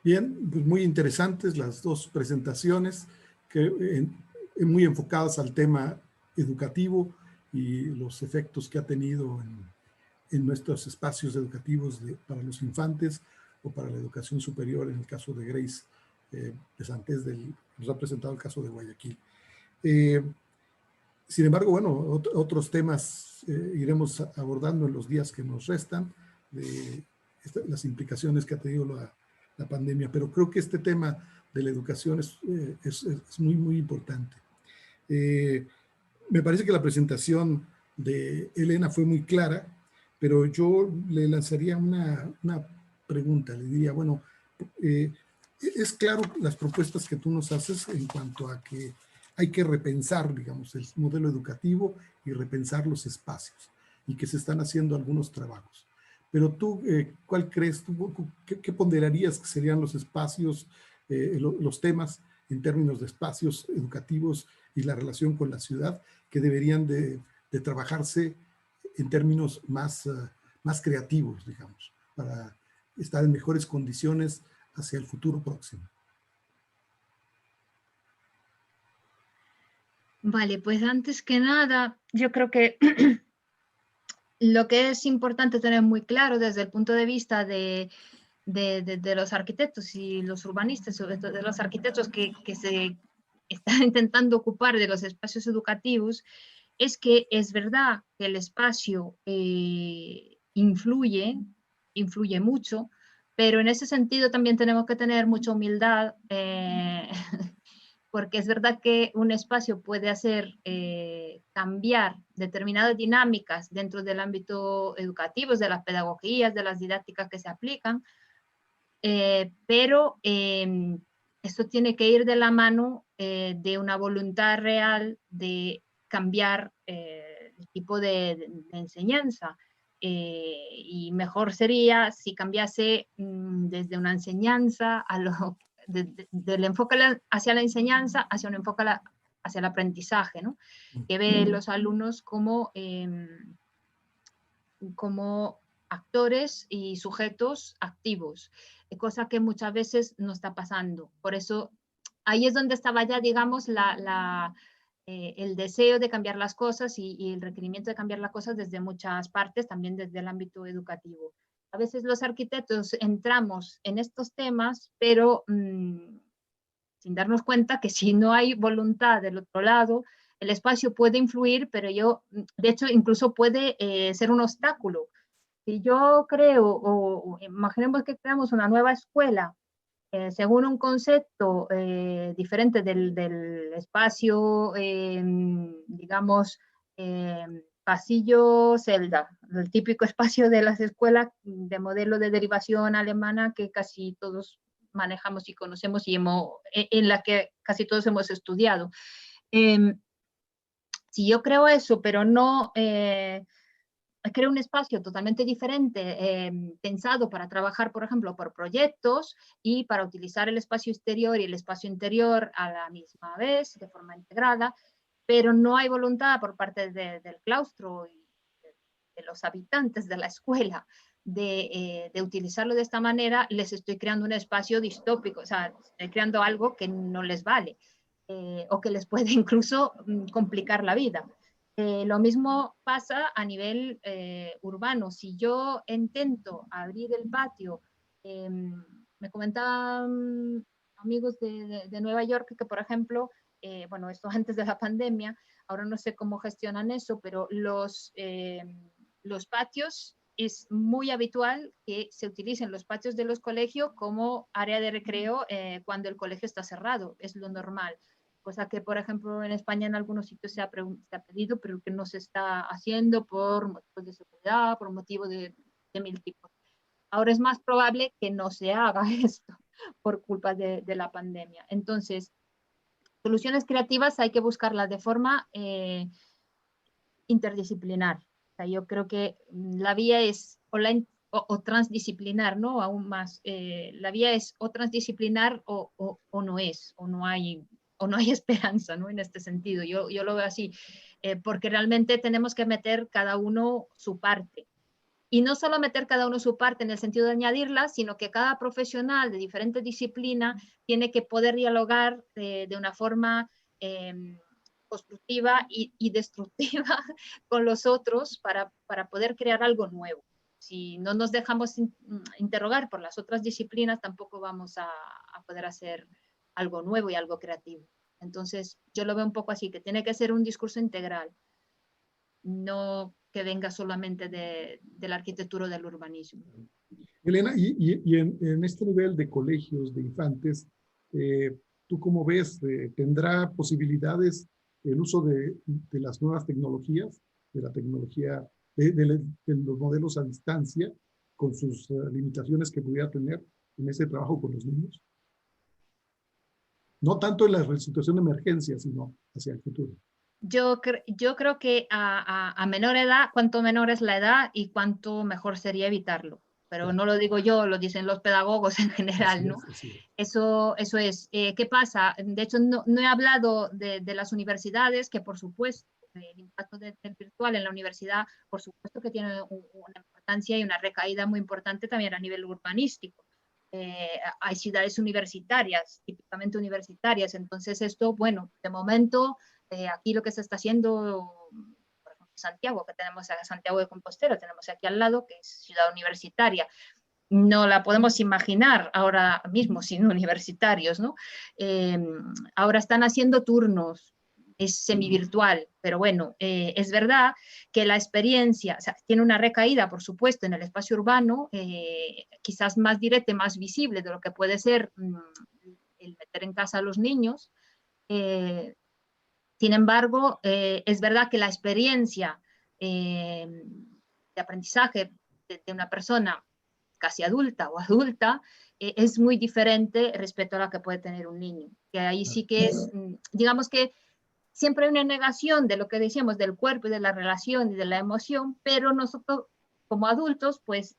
Bien, pues muy interesantes las dos presentaciones, muy enfocadas al tema educativo y los efectos que ha tenido en nuestros espacios educativos para los infantes o para la educación superior, en el caso de Grace de Santés, nos ha presentado el caso de Guayaquil. Sin embargo, bueno, otros temas iremos abordando en los días que nos restan, de las implicaciones que ha tenido la pandemia, pero creo que este tema de la educación es muy, muy importante. Me parece que la presentación de Elena fue muy clara, pero yo le lanzaría una pregunta, le diría, bueno, es claro las propuestas que tú nos haces en cuanto a que hay que repensar, digamos, el modelo educativo y repensar los espacios, y que se están haciendo algunos trabajos. Pero tú, ¿cuál crees tú, qué ponderarías que serían los espacios, los temas en términos de espacios educativos y la relación con la ciudad que deberían de trabajarse en términos más creativos, digamos, para estar en mejores condiciones hacia el futuro próximo? Vale, pues antes que nada, yo creo que lo que es importante tener muy claro desde el punto de vista de los arquitectos y los urbanistas, sobre todo de los arquitectos que se están intentando ocupar de los espacios educativos, es que es verdad que el espacio influye mucho, pero en ese sentido también tenemos que tener mucha humildad, porque es verdad que un espacio puede hacer cambiar determinadas dinámicas dentro del ámbito educativo, de las pedagogías, de las didácticas que se aplican, pero esto tiene que ir de la mano de una voluntad real de cambiar el tipo de enseñanza. Y mejor sería si cambiase desde una enseñanza del enfoque hacia la enseñanza hacia un enfoque hacia el aprendizaje, ¿no? Que ve los alumnos como actores y sujetos activos, cosa que muchas veces no está pasando. Por eso, ahí es donde estaba ya, digamos, el deseo de cambiar las cosas y el requerimiento de cambiar las cosas desde muchas partes, también desde el ámbito educativo. A veces los arquitectos entramos en estos temas, pero sin darnos cuenta que si no hay voluntad del otro lado, el espacio puede influir, pero de hecho, incluso puede ser un obstáculo. Si yo creo, o imaginemos que creamos una nueva escuela, según un concepto diferente del espacio, digamos, pasillo celda, el típico espacio de las escuelas de modelo de derivación alemana que casi todos manejamos y conocemos y en la que casi todos hemos estudiado. Si yo creo eso, pero no creo un espacio totalmente diferente, pensado para trabajar, por ejemplo, por proyectos y para utilizar el espacio exterior y el espacio interior a la misma vez, de forma integrada, pero no hay voluntad por parte del claustro y de los habitantes de la escuela de utilizarlo de esta manera, les estoy creando un espacio distópico, o sea, estoy creando algo que no les vale o que les puede incluso complicar la vida. Lo mismo pasa a nivel urbano. Si yo intento abrir el patio, me comentaban amigos de Nueva York que, por ejemplo, bueno, esto antes de la pandemia, ahora no sé cómo gestionan eso, pero los patios es muy habitual que se utilicen los patios de los colegios como área de recreo cuando el colegio está cerrado, es lo normal. Cosa que, por ejemplo, en España en algunos sitios se ha pedido, pero que no se está haciendo por motivos de seguridad, por motivos de mil tipos. Ahora es más probable que no se haga esto por culpa de la pandemia. Entonces, soluciones creativas hay que buscarlas de forma interdisciplinar. O sea, yo creo que la vía es o transdisciplinar, ¿no? Aún más. La vía es o transdisciplinar o no es, o no hay esperanza, ¿no? En este sentido, yo lo veo así, porque realmente tenemos que meter cada uno su parte. y no solo meter cada uno su parte en el sentido de añadirla, sino que cada profesional de diferente disciplina tiene que poder dialogar de una forma constructiva y destructiva con los otros para poder crear algo nuevo. Si no nos dejamos interrogar por las otras disciplinas, tampoco vamos a poder hacer algo nuevo y algo creativo. Entonces, yo lo veo un poco así, que tiene que ser un discurso integral, no que venga solamente de la arquitectura o del urbanismo. Elena, y en este nivel de colegios, de infantes, ¿tú cómo ves? ¿Tendrá posibilidades el uso de las nuevas tecnologías, de la tecnología, de los modelos a distancia, con sus limitaciones que pudiera tener en ese trabajo con los niños? No tanto en la situación de emergencia, sino hacia el futuro. Yo creo que a menor edad, cuanto menor es la edad y cuanto mejor sería evitarlo. Pero no lo digo yo, lo dicen los pedagogos en general, ¿no? Así es. Eso es. ¿Qué pasa? De hecho, no he hablado de las universidades, que por supuesto, el impacto del virtual en la universidad, por supuesto que tiene una importancia y una recaída muy importante también a nivel urbanístico. Hay ciudades universitarias, típicamente universitarias, entonces esto, bueno, de momento, aquí lo que se está haciendo, por ejemplo, Santiago, que tenemos a Santiago de Compostela, tenemos aquí al lado, que es ciudad universitaria, no la podemos imaginar ahora mismo sin universitarios, ¿no? Ahora están haciendo turnos, es semivirtual, pero bueno, es verdad que la experiencia, o sea, tiene una recaída, por supuesto, en el espacio urbano, quizás más directa y más visible de lo que puede ser el meter en casa a los niños. Sin embargo, es verdad que la experiencia de aprendizaje de una persona casi adulta o adulta es muy diferente respecto a la que puede tener un niño. Que ahí sí que es, digamos que siempre hay una negación de lo que decíamos del cuerpo y de la relación y de la emoción, pero nosotros como adultos, pues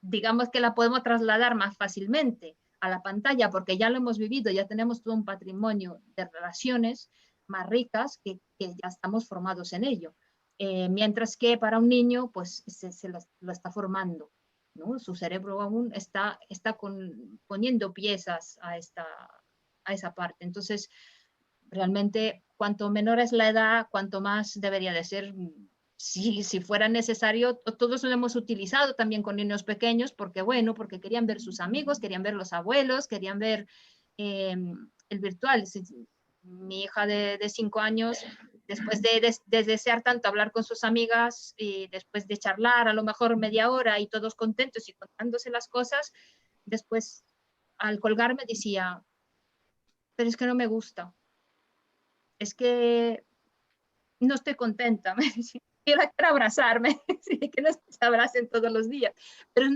digamos que la podemos trasladar más fácilmente a la pantalla porque ya lo hemos vivido, ya tenemos todo un patrimonio de relaciones más ricas que ya estamos formados en ello. Mientras que para un niño, pues se lo está formando, ¿no? Su cerebro aún está poniendo piezas a esa parte. Entonces, realmente, cuanto menor es la edad, cuanto más debería de ser. Si fuera necesario, todos lo hemos utilizado también con niños pequeños, porque bueno, porque querían ver sus amigos, querían ver los abuelos, querían ver el virtual. Mi hija de 5 años, después de desear tanto hablar con sus amigas y después de charlar a lo mejor media hora y todos contentos y contándose las cosas, después al colgarme decía, pero es que no me gusta, es que no estoy contenta, me decía. Quiero abrazarme, que no se abracen todos los días, pero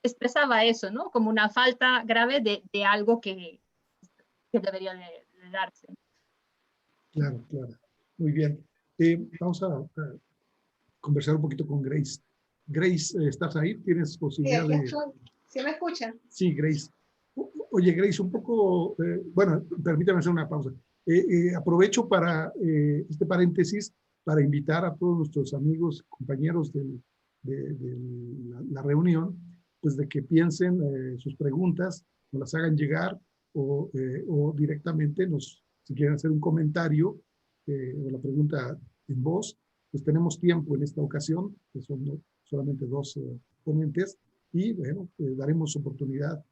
expresaba eso, ¿no? Como una falta grave de algo que debería de darse. Claro, claro. Muy bien. Vamos a conversar un poquito con Grace. Grace, ¿estás ahí? ¿Tienes posibilidad de...? ¿Sí me escuchan? Sí, Grace. Oye, Grace, un poco, bueno, permítame hacer una pausa. Aprovecho para este paréntesis para invitar a todos nuestros amigos, compañeros de la reunión, pues de que piensen sus preguntas, nos las hagan llegar o directamente si quieren hacer un comentario o la pregunta en voz, pues tenemos tiempo en esta ocasión, que son solamente 2 ponentes, y bueno, daremos oportunidad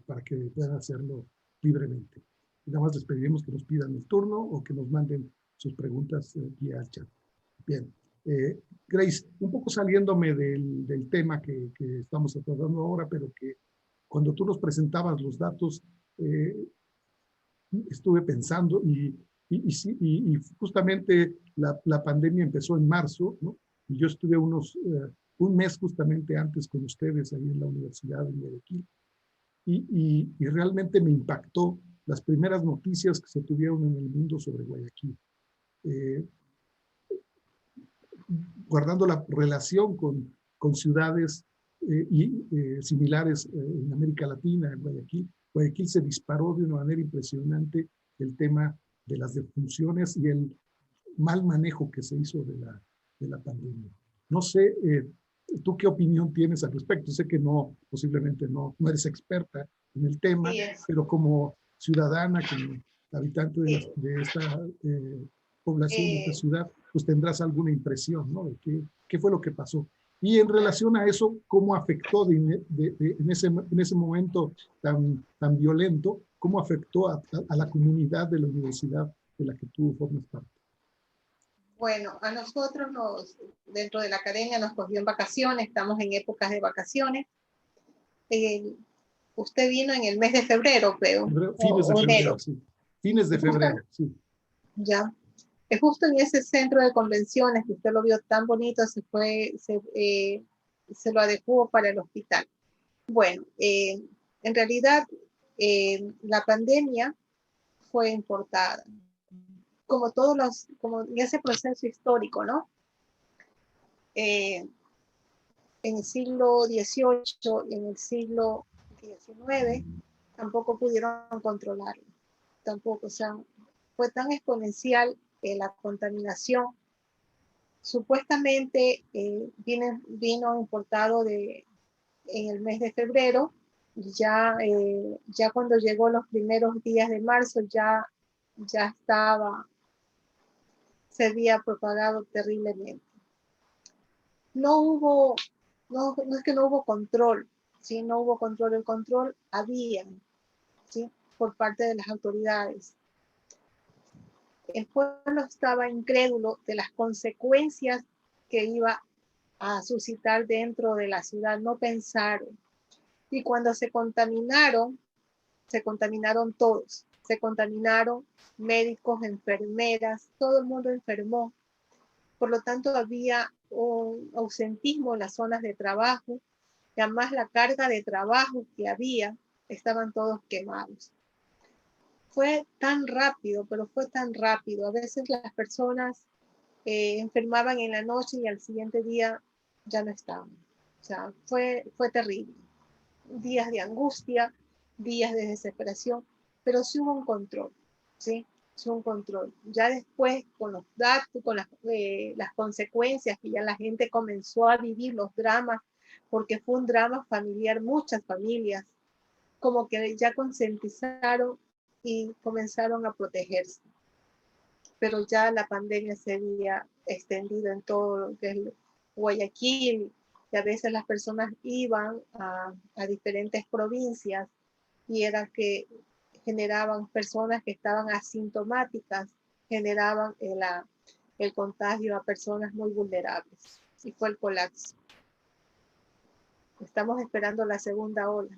para que puedan hacerlo libremente. Y nada más les pediremos que nos pidan el turno o que nos manden sus preguntas vía el chat. Bien. Grace, un poco saliéndome del tema que estamos tratando ahora, pero que cuando tú nos presentabas los datos, estuve pensando y justamente la pandemia empezó en marzo, ¿no? Y yo estuve un mes justamente antes con ustedes ahí en la Universidad de Guayaquil. Y realmente me impactó las primeras noticias que se tuvieron en el mundo sobre Guayaquil. Guardando la relación con ciudades similares en América Latina, en Guayaquil se disparó de una manera impresionante el tema de las defunciones y el mal manejo que se hizo de la pandemia. No sé, ¿tú qué opinión tienes al respecto? Sé que no, posiblemente no eres experta en el tema, Sí, es. pero como ciudadana, como habitante Sí. de esta población, de esta Eh, ciudad, pues tendrás alguna impresión, ¿no? De qué fue lo que pasó. Y en relación a eso, ¿cómo afectó en ese momento tan violento, cómo afectó a la comunidad de la universidad de la que tú formas parte? bueno, a nosotros dentro de la academia nos cogió en vacaciones, estamos en épocas de vacaciones. Eh, Usted vino en el mes de febrero, creo, Fines de o febrero, enero. sí. Fines de Y justo, febrero, sí. ya, es justo en ese centro de convenciones que usted lo vio tan bonito, se lo adecuó para el hospital. Bueno, en realidad la pandemia fue importada, como en ese proceso histórico, ¿no? Eh, en el siglo XVIII y en el siglo XIX tampoco pudieron controlarlo, tampoco, o sea, fue tan exponencial la contaminación. Supuestamente vino importado en el mes de febrero, ya cuando llegó los primeros días de marzo ya se había propagado terriblemente. No hubo, no es que no hubo control, ¿sí? No hubo control, el control había, ¿sí? Por parte de las autoridades. El pueblo estaba incrédulo de las consecuencias que iba a suscitar dentro de la ciudad, no pensaron. Y cuando se contaminaron todos, se contaminaron médicos, enfermeras, todo el mundo enfermó. Por lo tanto, había un ausentismo en las zonas de trabajo, y además la carga de trabajo que había, estaban todos quemados. Fue tan rápido, pero fue tan rápido. A veces las personas enfermaban en la noche y al siguiente día ya no estaban. O sea, fue terrible. Días de angustia, días de desesperación, pero sí hubo un control, ¿sí? Sí hubo un control. Ya después, con los datos, con las consecuencias que ya la gente comenzó a vivir, los dramas, porque fue un drama familiar, muchas familias, como que ya concientizaron y comenzaron a protegerse. Pero ya la pandemia se había extendido en todo lo que es Guayaquil, y a veces las personas iban a diferentes provincias y era que generaban personas que estaban asintomáticas, generaban el contagio a personas muy vulnerables. Y fue el colapso. Estamos esperando la segunda ola.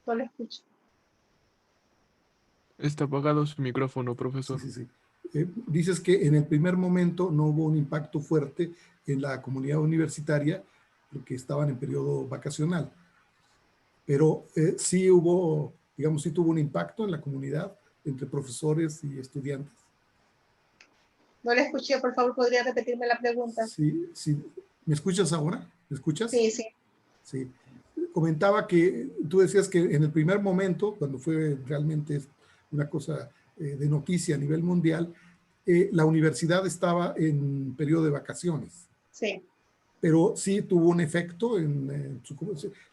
No lo escucho. Está apagado su micrófono, Sí, profesor. sí, sí. Dices que en el primer momento no hubo un impacto fuerte en la comunidad universitaria porque estaban en periodo vacacional, pero sí hubo, digamos, sí tuvo un impacto en la comunidad entre profesores y estudiantes. No le escuché, por favor, ¿podría repetirme la pregunta? Sí, sí. ¿Me escuchas ahora? ¿Me escuchas? Sí, sí. Sí. Comentaba que tú decías que en el primer momento, cuando fue realmente una cosa de noticia a nivel mundial, la universidad estaba en periodo de vacaciones, Sí. pero sí tuvo un efecto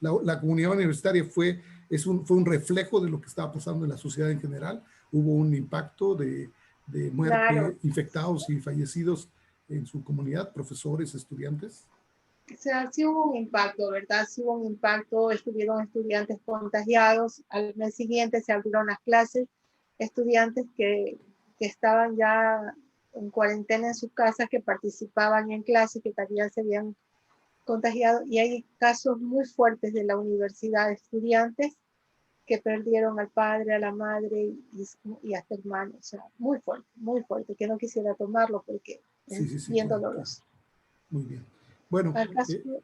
la comunidad universitaria fue un reflejo de lo que estaba pasando en la sociedad en general. Hubo un impacto de Claro. muerte, infectados y fallecidos en su comunidad, profesores, estudiantes. O sea, sí hubo un impacto, ¿verdad? Sí hubo un impacto, estuvieron estudiantes contagiados, al mes siguiente se abrieron las clases, estudiantes que estaban ya en cuarentena en sus casas, que participaban en clases, que también se habían contagiado, y hay casos muy fuertes de la universidad, estudiantes que perdieron al padre, a la madre y hasta hermanos, o sea, muy fuerte, que no quisiera tomarlo porque Sí, es sí, sí, bien claro, claro. doloroso. Muy bien. Bueno,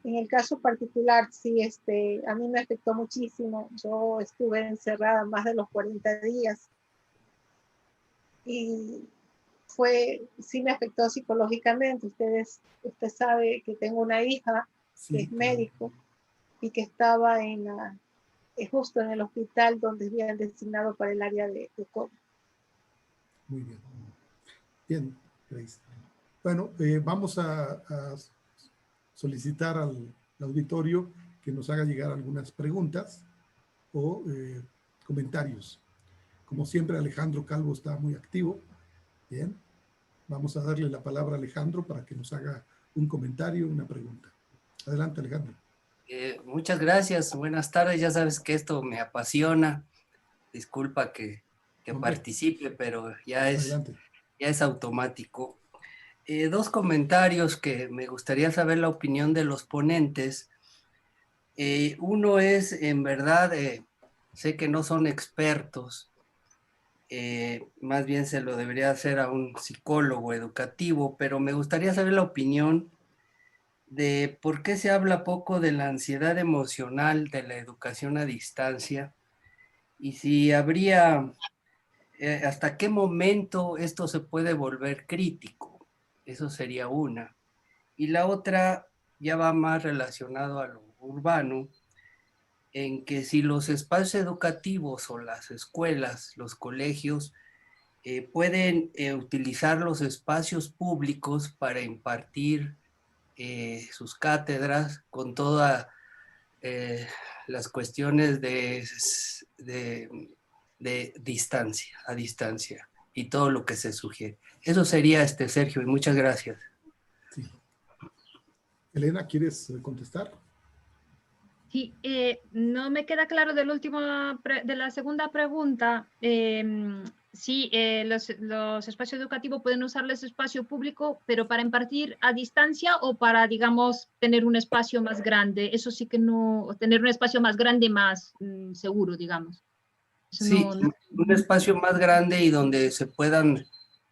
En el caso particular, sí, a mí me afectó muchísimo. Yo estuve encerrada más de los 40 días y sí me afectó psicológicamente. Usted sabe que tengo una hija que sí, es claro. médico y que estaba justo en el hospital donde habían designado para el área de COVID. Muy bien. Bien, Grace. Bueno, vamos a solicitar al auditorio que nos haga llegar algunas preguntas o comentarios. Como siempre, Alejandro Calvo está muy activo. Bien, vamos a darle la palabra a Alejandro para que nos haga un comentario, una pregunta. Adelante, Alejandro. Muchas gracias, buenas tardes. Ya sabes que esto me apasiona. Disculpa que participe, pero ya es automático. Dos comentarios que me gustaría saber la opinión de los ponentes. Uno es, en verdad, sé que no son expertos, más bien se lo debería hacer a un psicólogo educativo, pero me gustaría saber la opinión de por qué se habla poco de la ansiedad emocional de la educación a distancia y si habría, hasta qué momento esto se puede volver crítico. Eso sería una. Y la otra ya va más relacionado a lo urbano, en que si los espacios educativos o las escuelas, los colegios, pueden utilizar los espacios públicos para impartir sus cátedras con todas las cuestiones de distancia, a distancia, y todo lo que se sugiere. Eso sería, Sergio, y muchas gracias. Sí. Elena, ¿quieres contestar? Sí, no me queda claro de la segunda pregunta. Sí, los espacios educativos pueden usar ese espacio público, pero para impartir a distancia o para, digamos, tener un espacio más grande. Eso sí que no, tener un espacio más grande, más seguro, digamos. Eso Sí, un espacio más grande y donde se puedan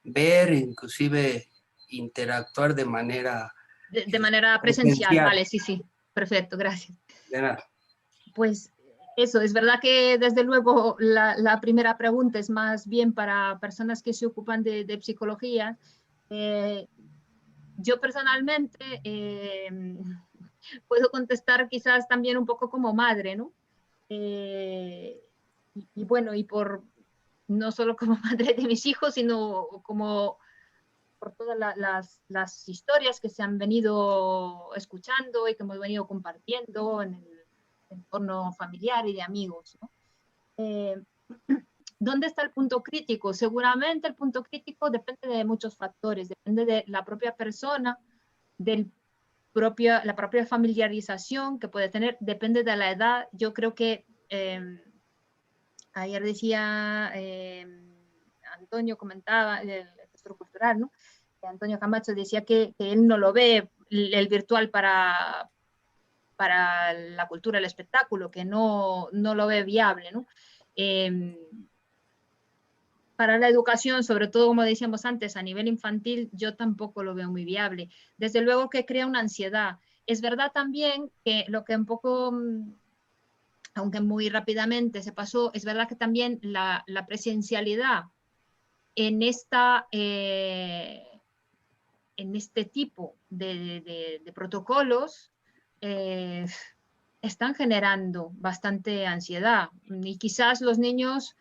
ver, inclusive interactuar de manera... De manera presencial, vale, sí, sí. Perfecto, gracias. De nada. Pues eso, es verdad que desde luego la primera pregunta es más bien para personas que se ocupan de psicología. Yo personalmente puedo contestar quizás también un poco como madre, ¿no? Y bueno, y no solo como madre de mis hijos, sino como por todas las historias que se han venido escuchando y que hemos venido compartiendo en el entorno familiar y de amigos, ¿no? ¿Dónde está el punto crítico? Seguramente el punto crítico depende de muchos factores, depende de la propia persona, la propia familiarización que puede tener, depende de la edad. Yo creo que ayer decía Antonio, comentaba el gestor cultural, ¿no? Antonio Camacho decía que él no lo ve el virtual para la cultura, el espectáculo, que no lo ve viable, ¿no? Para la educación, sobre todo, como decíamos antes, a nivel infantil, yo tampoco lo veo muy viable. Desde luego que crea una ansiedad. Es verdad también que lo que un poco, aunque muy rápidamente se pasó, es verdad que también la presencialidad en este tipo de protocolos están generando bastante ansiedad. Y quizás los niños,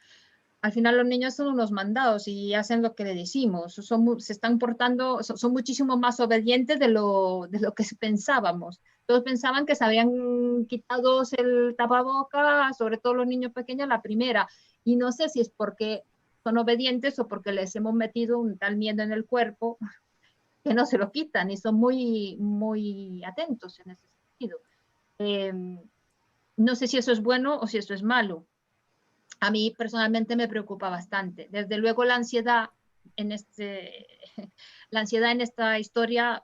al final los niños son unos mandados y hacen lo que le decimos. Se están portando, son muchísimo más obedientes de lo que pensábamos. Todos pensaban que se habían quitado el tapabocas, sobre todo los niños pequeños, la primera. Y no sé si es porque son obedientes o porque les hemos metido un tal miedo en el cuerpo que no se lo quitan y son muy, muy atentos en ese sentido. No sé si eso es bueno o si eso es malo. A mí personalmente me preocupa bastante. Desde luego la ansiedad en esta historia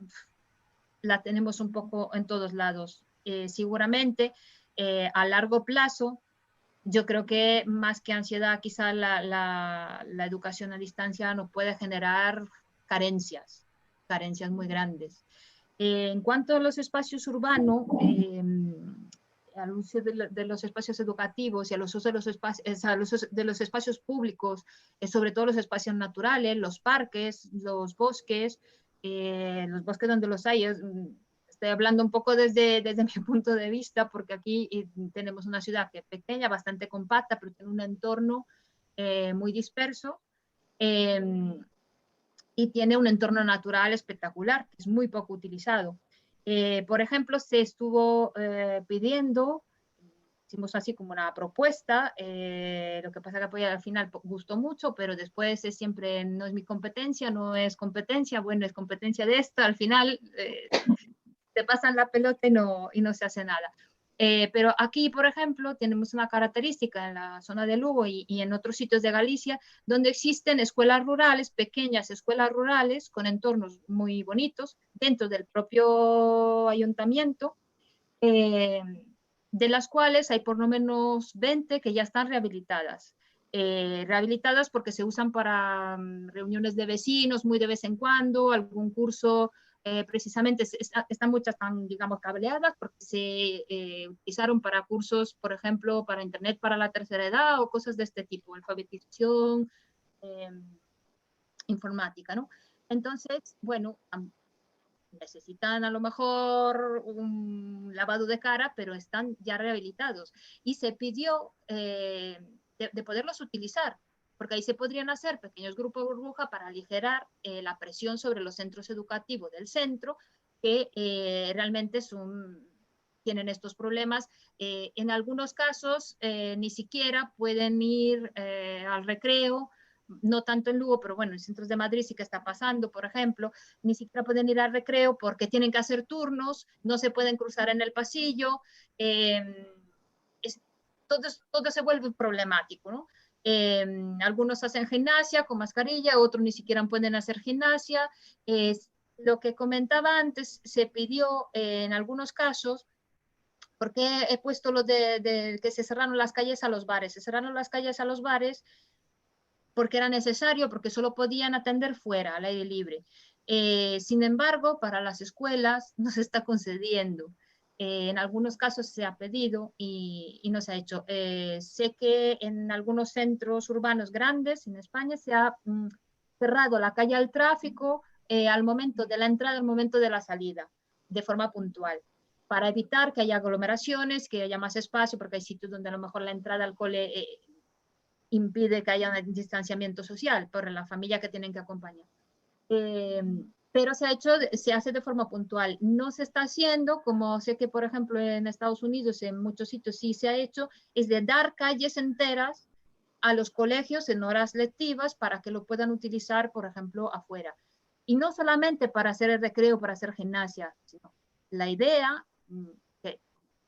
la tenemos un poco en todos lados. Seguramente a largo plazo, yo creo que más que ansiedad, quizá la educación a distancia nos puede generar carencias muy grandes. En cuanto a los espacios urbanos, al uso de los espacios educativos y al uso de los espacios públicos, sobre todo los espacios naturales, los parques, los bosques donde los hay. Estoy hablando un poco desde mi punto de vista, porque aquí tenemos una ciudad que es pequeña, bastante compacta, pero tiene un entorno muy disperso. y tiene un entorno natural espectacular, que es muy poco utilizado. Por ejemplo, se estuvo pidiendo, hicimos así como una propuesta, lo que pasa que pues, al final gustó mucho, pero después es siempre, no es mi competencia, no es competencia, bueno, es competencia de esta, al final te pasan la pelota y no se hace nada. Pero aquí, por ejemplo, tenemos una característica en la zona de Lugo y en otros sitios de Galicia, donde existen escuelas rurales, pequeñas escuelas rurales, con entornos muy bonitos, dentro del propio ayuntamiento, de las cuales hay por lo menos 20 que ya están rehabilitadas. Rehabilitadas porque se usan para reuniones de vecinos muy de vez en cuando, algún curso. Precisamente están muchas tan, digamos, cableadas porque se utilizaron para cursos, por ejemplo, para Internet para la tercera edad o cosas de este tipo, alfabetización informática, ¿no? Entonces, bueno, necesitan a lo mejor un lavado de cara, pero están ya rehabilitados. Y se pidió de poderlos utilizar, porque ahí se podrían hacer pequeños grupos burbuja para aligerar la presión sobre los centros educativos del centro, que realmente tienen estos problemas. En algunos casos ni siquiera pueden ir al recreo, no tanto en Lugo, pero bueno, en centros de Madrid sí que está pasando, por ejemplo, ni siquiera pueden ir al recreo porque tienen que hacer turnos, no se pueden cruzar en el pasillo, todo se vuelve problemático, ¿no? Algunos hacen gimnasia con mascarilla, otros ni siquiera pueden hacer gimnasia. Lo que comentaba antes, se pidió en algunos casos, porque he puesto lo de que se cerraron las calles a los bares. Se cerraron las calles a los bares porque era necesario, porque solo podían atender fuera, al aire libre. Sin embargo, para las escuelas no se está concediendo. En algunos casos se ha pedido y no se ha hecho. Sé que en algunos centros urbanos grandes en España se ha cerrado la calle al tráfico al momento de la entrada, al momento de la salida, de forma puntual, para evitar que haya aglomeraciones, que haya más espacio, porque hay sitios donde a lo mejor la entrada al cole impide que haya un distanciamiento social por la familia que tienen que acompañar. Pero se hace de forma puntual. No se está haciendo, como sé que, por ejemplo, en Estados Unidos, en muchos sitios sí se ha hecho, es de dar calles enteras a los colegios en horas lectivas para que lo puedan utilizar, por ejemplo, afuera. Y no solamente para hacer el recreo, para hacer gimnasia, sino la idea, que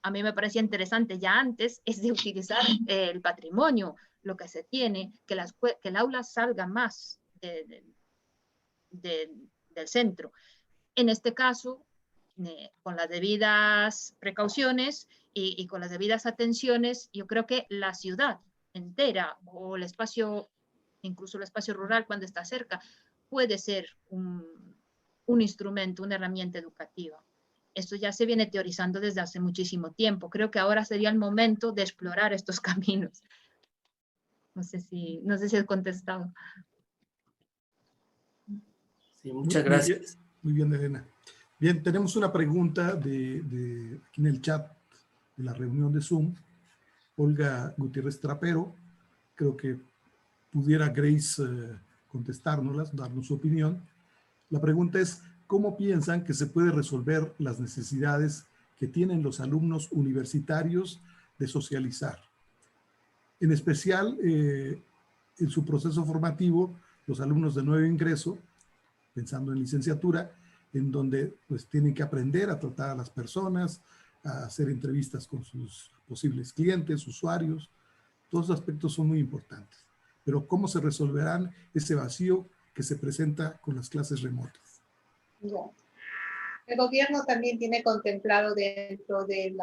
a mí me parecía interesante ya antes, es de utilizar el patrimonio, lo que se tiene, que el aula salga más del centro. En este caso, con las debidas precauciones y con las debidas atenciones, yo creo que la ciudad entera o el espacio, incluso el espacio rural cuando está cerca, puede ser un instrumento, una herramienta educativa. Esto ya se viene teorizando desde hace muchísimo tiempo. Creo que ahora sería el momento de explorar estos caminos. No sé si he contestado. Sí, muchas gracias. Muy bien, Elena. Bien, tenemos una pregunta aquí en el chat de la reunión de Zoom. Olga Gutiérrez Trapero, creo que pudiera Grace contestárnoslas, darnos su opinión. La pregunta es, ¿cómo piensan que se puede resolver las necesidades que tienen los alumnos universitarios de socializar? En especial, en su proceso formativo, los alumnos de nuevo ingreso, pensando en licenciatura, en donde pues tienen que aprender a tratar a las personas, a hacer entrevistas con sus posibles clientes, usuarios. Todos los aspectos son muy importantes. Pero ¿cómo se resolverán ese vacío que se presenta con las clases remotas? Ya. El gobierno también tiene contemplado dentro de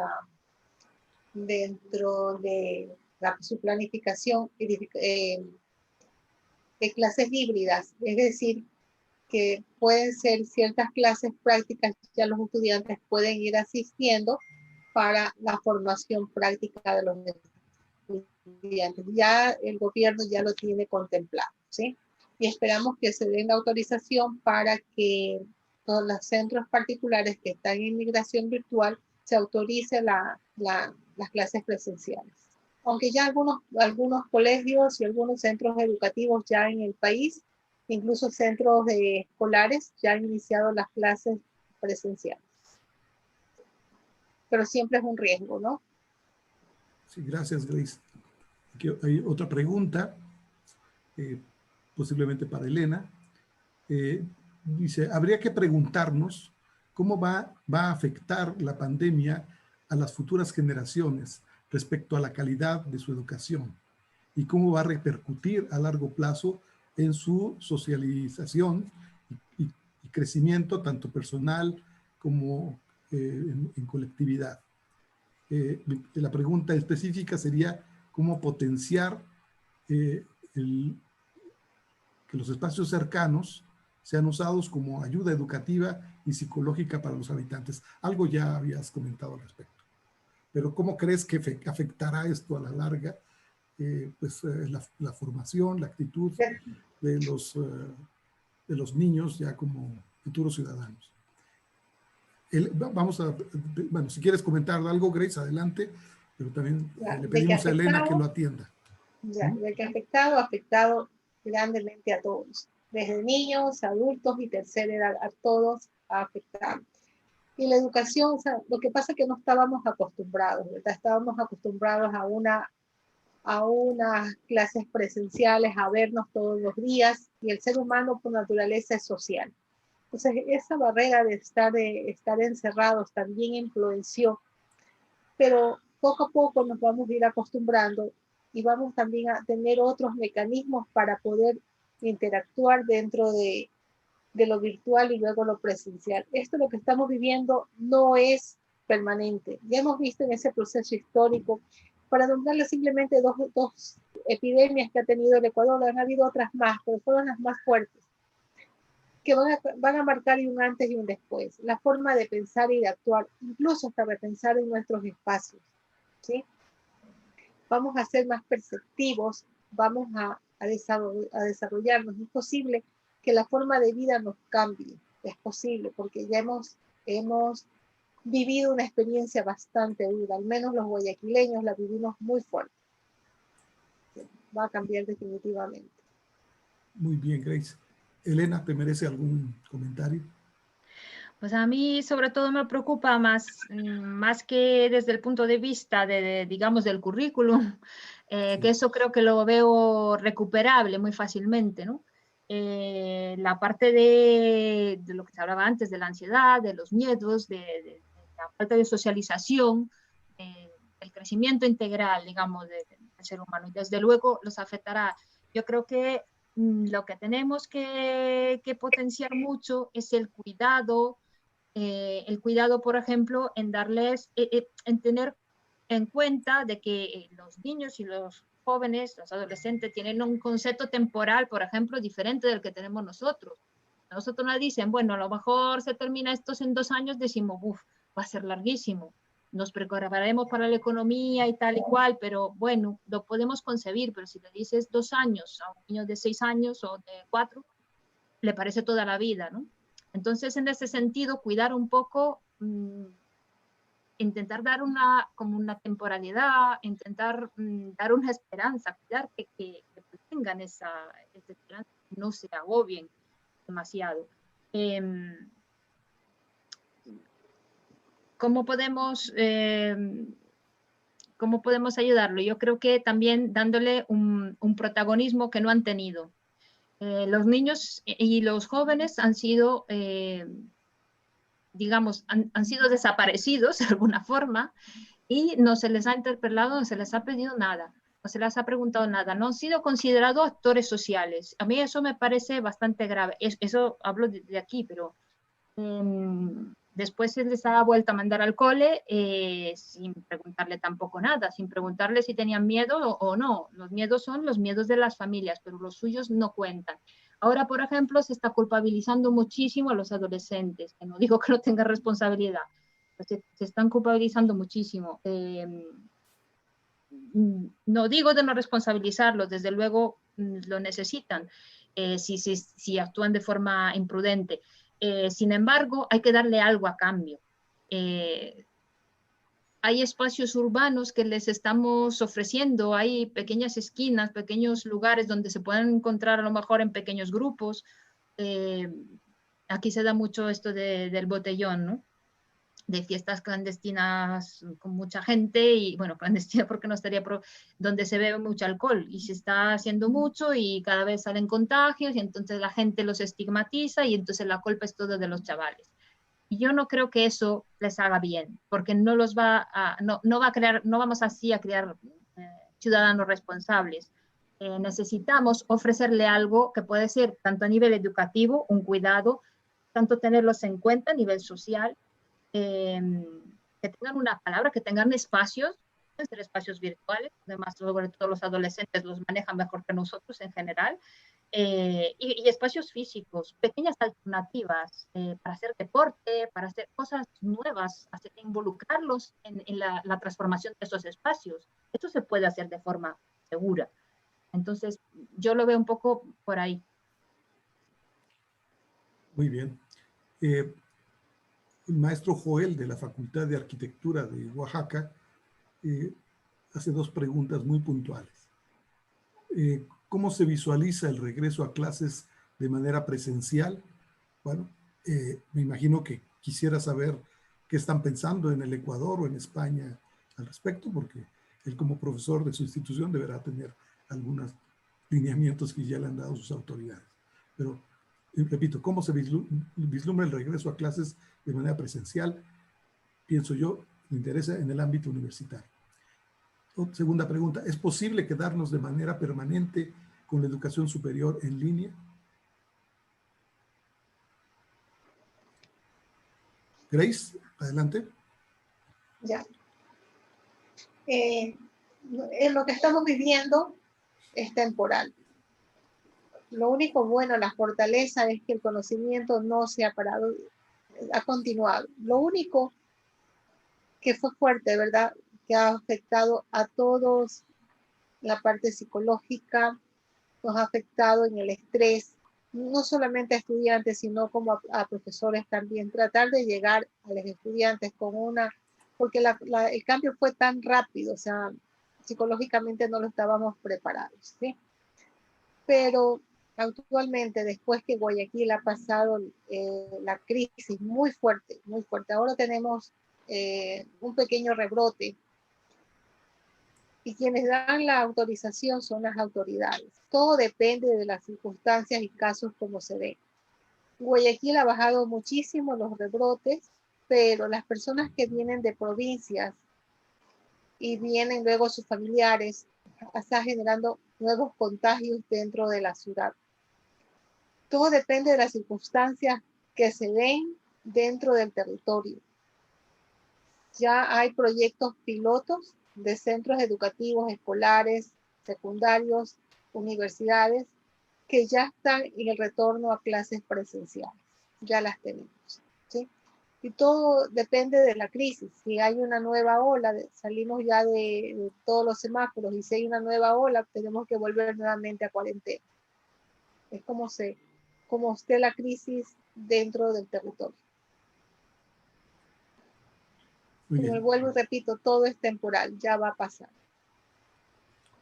su planificación de clases híbridas, es decir, que pueden ser ciertas clases prácticas, ya los estudiantes pueden ir asistiendo para la formación práctica de los estudiantes. Ya el gobierno ya lo tiene contemplado, ¿sí? Y esperamos que se den la autorización para que todos los centros particulares que están en migración virtual se autorice las clases presenciales. aunque ya algunos colegios y algunos centros educativos ya en el país, incluso centros escolares, ya han iniciado las clases presenciales. Pero siempre es un riesgo, ¿no? Sí, gracias, Grace. Aquí hay otra pregunta, posiblemente para Elena. Dice, habría que preguntarnos cómo va a afectar la pandemia a las futuras generaciones respecto a la calidad de su educación y cómo va a repercutir a largo plazo en su socialización y crecimiento tanto personal como en colectividad. La pregunta específica sería cómo potenciar que los espacios cercanos sean usados como ayuda educativa y psicológica para los habitantes. Algo ya habías comentado al respecto. Pero ¿cómo crees que afectará esto a la larga? La formación, la actitud de los niños ya como futuros ciudadanos. Bueno, si quieres comentar algo, Grace, adelante, pero también le pedimos a Elena que lo atienda. Ya, de que ha afectado grandemente a todos, desde niños, adultos y tercera edad, a todos ha afectado. Y la educación, o sea, lo que pasa es que no estábamos acostumbrados, ¿verdad? Estábamos acostumbrados a unas clases presenciales, a vernos todos los días, y el ser humano por naturaleza es social. Entonces, esa barrera de estar encerrados también influenció, pero poco a poco nos vamos a ir acostumbrando y vamos también a tener otros mecanismos para poder interactuar dentro de lo virtual y luego lo presencial. Esto lo que estamos viviendo no es permanente. Ya hemos visto en ese proceso histórico, para nombrarle simplemente dos epidemias que ha tenido el Ecuador, han habido otras más, pero fueron las más fuertes, que van a marcar un antes y un después. La forma de pensar y de actuar, incluso hasta repensar en nuestros espacios, ¿sí? Vamos a ser más perceptivos, vamos a desarrollarnos. Es posible que la forma de vida nos cambie, es posible, porque ya hemos vivido una experiencia bastante dura, al menos los guayaquileños la vivimos muy fuerte. Va a cambiar definitivamente. Muy bien, Grace. Elena, ¿te merece algún comentario? Pues a mí sobre todo me preocupa más que desde el punto de vista digamos, del currículum, que eso creo que lo veo recuperable muy fácilmente, ¿no? La parte de lo que se hablaba antes, de la ansiedad, de los miedos, de la falta de socialización, el crecimiento integral, digamos, del ser humano. Y desde luego los afectará. Yo creo que lo que tenemos que potenciar mucho es el cuidado, por ejemplo, en darles, en tener en cuenta de que los niños y los jóvenes, los adolescentes, tienen un concepto temporal, por ejemplo, diferente del que tenemos nosotros. Nosotros nos dicen, bueno, a lo mejor se termina esto en 2 años, decimos, uff, va a ser larguísimo. Nos prepararemos para la economía y tal y cual, pero bueno, lo podemos concebir, pero si le dices 2 años a un niño de 6 años o de 4, le parece toda la vida, ¿no? Entonces, en ese sentido, cuidar un poco, intentar dar como una temporalidad, intentar dar una esperanza, cuidar que tengan esa esperanza, no se agobien demasiado. ¿Cómo podemos ayudarlo? Yo creo que también dándole un protagonismo que no han tenido. Los niños y los jóvenes han sido, digamos, han sido desaparecidos de alguna forma y no se les ha interpelado, no se les ha pedido nada, no se les ha preguntado nada, no han sido considerados actores sociales. A mí eso me parece bastante grave. Eso hablo de aquí, pero después se les ha vuelto a mandar al cole sin preguntarle tampoco nada, sin preguntarle si tenían miedo o no. Los miedos son los miedos de las familias, pero los suyos no cuentan. Ahora, por ejemplo, se está culpabilizando muchísimo a los adolescentes, que no digo que no tengan responsabilidad, pero se están culpabilizando muchísimo. No digo de no responsabilizarlos, desde luego lo necesitan, si actúan de forma imprudente. Sin embargo, hay que darle algo a cambio. hay espacios urbanos que les estamos ofreciendo, hay pequeñas esquinas, pequeños lugares donde se pueden encontrar a lo mejor en pequeños grupos. Aquí se da mucho esto del botellón, ¿no? De fiestas clandestinas con mucha gente y, bueno, clandestina porque no estaría, donde se bebe mucho alcohol y se está haciendo mucho y cada vez salen contagios y entonces la gente los estigmatiza y entonces la culpa es todo de los chavales. Y yo no creo que eso les haga bien, porque no los va a, no va a crear, no vamos así a crear ciudadanos responsables. Necesitamos ofrecerle algo que puede ser tanto a nivel educativo, un cuidado, tanto tenerlos en cuenta a nivel social, que tengan una palabra, que tengan espacios, pueden ser espacios virtuales, además sobre todo los adolescentes los manejan mejor que nosotros en general, y espacios físicos, pequeñas alternativas para hacer deporte, para hacer cosas nuevas, involucrarlos en la transformación de esos espacios. Esto se puede hacer de forma segura. Entonces, yo lo veo un poco por ahí. Muy bien. El maestro Joel de la Facultad de Arquitectura de Oaxaca hace dos preguntas muy puntuales. ¿Cómo se visualiza el regreso a clases de manera presencial? Bueno, me imagino que quisiera saber qué están pensando en el Ecuador o en España al respecto, porque él como profesor de su institución deberá tener algunos lineamientos que ya le han dado sus autoridades. Pero, repito, ¿cómo se vislumbra el regreso a clases de manera presencial? Pienso yo, me interesa en el ámbito universitario. Segunda pregunta, ¿es posible quedarnos de manera permanente con la educación superior en línea? Grace, adelante. Ya. En lo que estamos viviendo es temporal. Lo único bueno, la fortaleza es que el conocimiento no se ha parado, ha continuado. Lo único que fue fuerte, ¿verdad? Que ha afectado a todos, la parte psicológica, nos ha afectado en el estrés, no solamente a estudiantes, sino como a profesores también. Tratar de llegar a los estudiantes con una, porque el cambio fue tan rápido, o sea, psicológicamente no lo estábamos preparados, ¿sí? Pero actualmente, después que Guayaquil ha pasado la crisis muy fuerte, ahora tenemos un pequeño rebrote y quienes dan la autorización son las autoridades. Todo depende de las circunstancias y casos como se ven. Guayaquil ha bajado muchísimo los rebrotes, pero las personas que vienen de provincias y vienen luego sus familiares, está generando nuevos contagios dentro de la ciudad. Todo depende de las circunstancias que se den dentro del territorio. Ya hay proyectos pilotos de centros educativos escolares, secundarios, universidades, que ya están en el retorno a clases presenciales. Ya las tenemos, ¿sí? Y todo depende de la crisis. Si hay una nueva ola, salimos ya de todos los semáforos, y si hay una nueva ola, tenemos que volver nuevamente a cuarentena. Es como esté la crisis dentro del territorio. Pero vuelvo y repito, todo es temporal, ya va a pasar.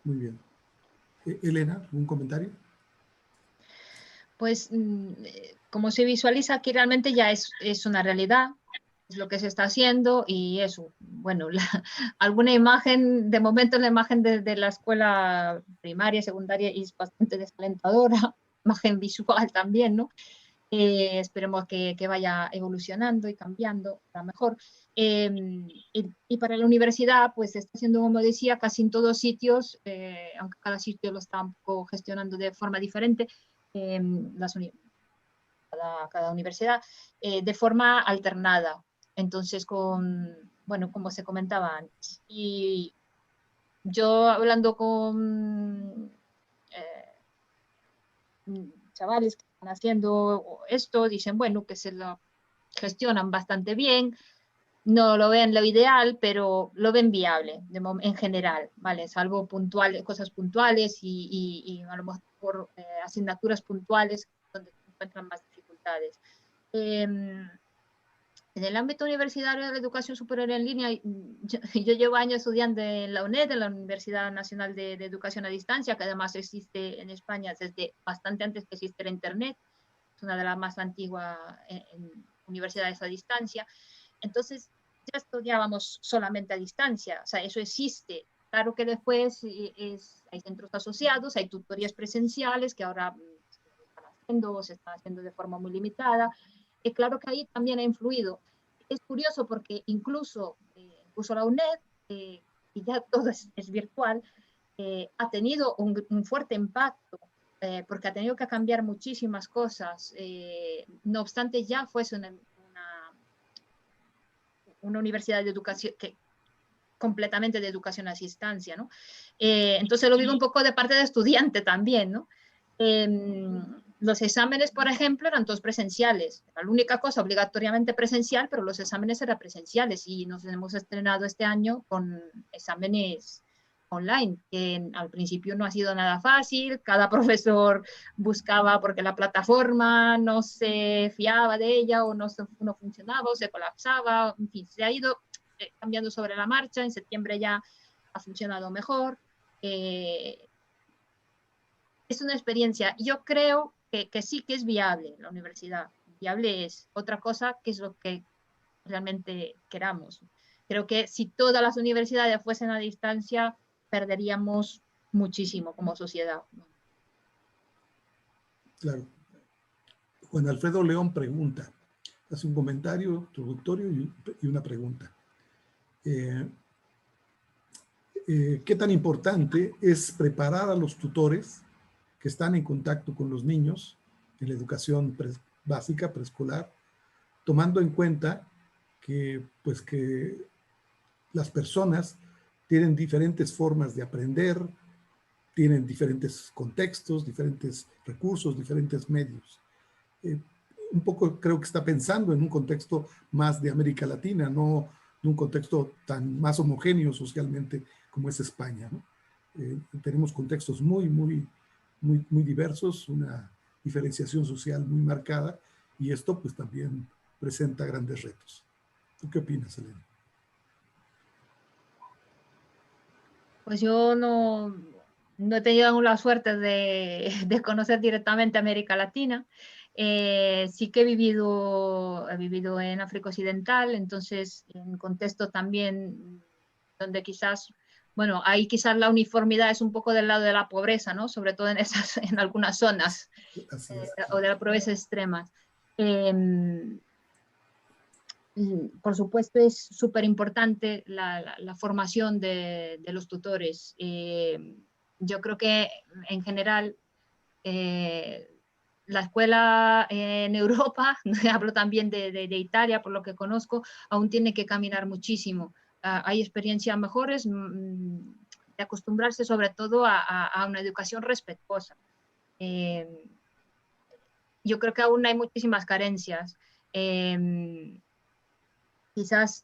Muy bien. Elena, ¿algún comentario? Pues como se visualiza aquí realmente ya es una realidad, es lo que se está haciendo y eso, bueno, alguna imagen, de momento la imagen de la escuela primaria, secundaria es bastante desalentadora, imagen visual también, ¿no? Esperemos que vaya evolucionando y cambiando para mejor. Y para la universidad, pues está haciendo, como decía, casi en todos sitios, aunque cada sitio lo está un poco gestionando de forma diferente, cada universidad, de forma alternada. Entonces, bueno, como se comentaba antes. Y yo hablando con chavales que están haciendo esto, dicen, bueno, que se lo gestionan bastante bien, no lo ven lo ideal, pero lo ven viable en general, ¿vale? Salvo cosas puntuales y a lo mejor asignaturas puntuales donde se encuentran más dificultades. En el ámbito universitario de la educación superior en línea, yo llevo años estudiando en la UNED, en la Universidad Nacional de Educación a Distancia, que además existe en España desde bastante antes que existiera Internet. Es una de las más antiguas en universidades a distancia. Entonces, ya estudiábamos solamente a distancia, o sea, eso existe. Claro que después hay centros asociados, hay tutorías presenciales que ahora se están haciendo de forma muy limitada. Y claro que ahí también ha influido. Es curioso porque incluso la UNED, y ya todo es virtual, ha tenido un fuerte impacto porque ha tenido que cambiar muchísimas cosas. No obstante, ya fuese una universidad de educación completamente de educación a distancia, ¿no? Entonces lo vivo un poco de parte de estudiante también, ¿no? Los exámenes, por ejemplo, eran todos presenciales. Era la única cosa obligatoriamente presencial, pero los exámenes eran presenciales y nos hemos estrenado este año con exámenes online, que al principio no ha sido nada fácil. Cada profesor buscaba porque la plataforma no se fiaba de ella o no funcionaba o se colapsaba. En fin, se ha ido cambiando sobre la marcha. En septiembre ya ha funcionado mejor. Es una experiencia. Yo creo que sí que es viable la universidad. Viable es otra cosa que es lo que realmente queramos. Creo que si todas las universidades fuesen a distancia, perderíamos muchísimo como sociedad. Claro. Juan Alfredo León pregunta, hace un comentario introductorio y una pregunta. ¿Qué tan importante es preparar a los tutores que están en contacto con los niños en la educación básica, preescolar, tomando en cuenta que, pues, que las personas tienen diferentes formas de aprender, tienen diferentes contextos, diferentes recursos, diferentes medios? Un poco creo que está pensando en un contexto más de América Latina, no en un contexto tan más homogéneo socialmente como es España, ¿no? Tenemos contextos muy diversos, una diferenciación social muy marcada, y esto pues también presenta grandes retos. ¿Tú qué opinas, Elena? Pues yo no he tenido aún la suerte de conocer directamente América Latina. Sí que he vivido en África Occidental, entonces en contexto también donde quizás, bueno, ahí quizás la uniformidad es un poco del lado de la pobreza, ¿no? Sobre todo en algunas zonas o de la pobreza extrema. Por supuesto, es súper importante la formación de los tutores. Yo creo que en general la escuela en Europa, hablo también de Italia, por lo que conozco, aún tiene que caminar muchísimo. Hay experiencias mejores de acostumbrarse sobre todo a una educación respetuosa. Yo creo que aún hay muchísimas carencias. Quizás,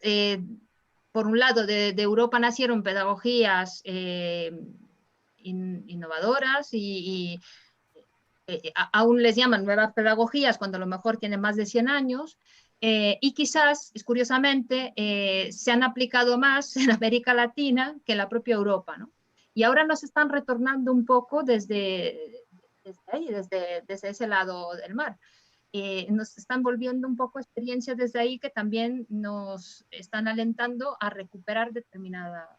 por un lado, de Europa nacieron pedagogías innovadoras y aún les llaman nuevas pedagogías cuando a lo mejor tienen más de 100 años, y quizás, curiosamente, se han aplicado más en América Latina que en la propia Europa, ¿no? Y ahora nos están retornando un poco desde ahí, desde ese lado del mar. Nos están volviendo un poco experiencias desde ahí que también nos están alentando a recuperar determinadas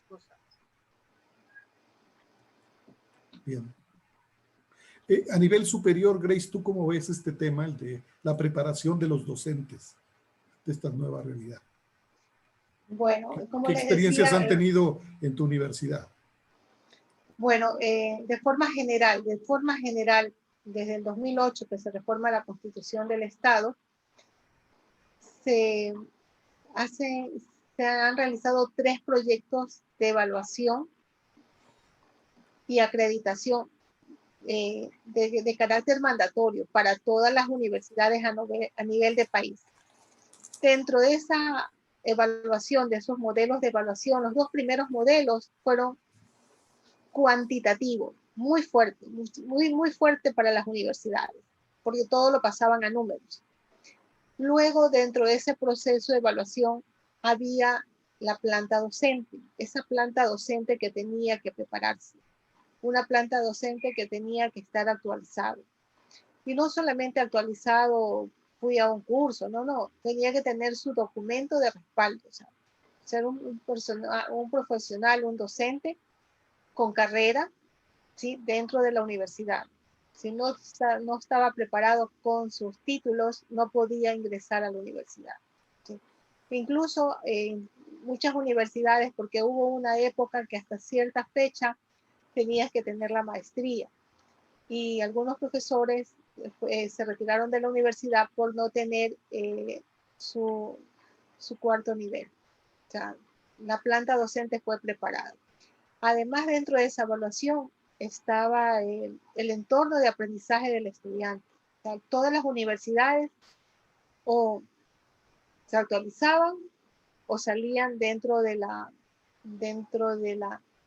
cosas. Bien. A nivel superior, Grace, ¿tú cómo ves este tema, el de la preparación de los docentes de esta nueva realidad? Bueno, como ¿Qué les experiencias decía, han tenido en tu universidad? Bueno, de forma general, desde el 2008 que se reforma la Constitución del Estado, se han realizado 3 proyectos de evaluación y acreditación de carácter mandatorio para todas las universidades a nivel de país. Dentro de esa evaluación, de esos modelos de evaluación, los 2 primeros modelos fueron cuantitativos, muy fuerte, muy fuerte para las universidades, porque todo lo pasaban a números. Luego, dentro de ese proceso de evaluación, había la planta docente, esa planta docente que tenía que prepararse, una planta docente que tenía que estar actualizada. Y no solamente actualizado, fui a un curso, no, tenía que tener su documento de respaldo, o sea, ser un profesional, un docente con carrera, ¿sí? Dentro de la universidad. Si no estaba preparado con sus títulos, no podía ingresar a la universidad, ¿sí? Incluso en muchas universidades, porque hubo una época que hasta cierta fecha tenías que tener la maestría. Y algunos profesores se retiraron de la universidad por no tener su cuarto nivel. O sea, la planta docente fue preparada. Además, dentro de esa evaluación estaba el entorno de aprendizaje del estudiante. O sea, todas las universidades o se actualizaban o salían dentro de la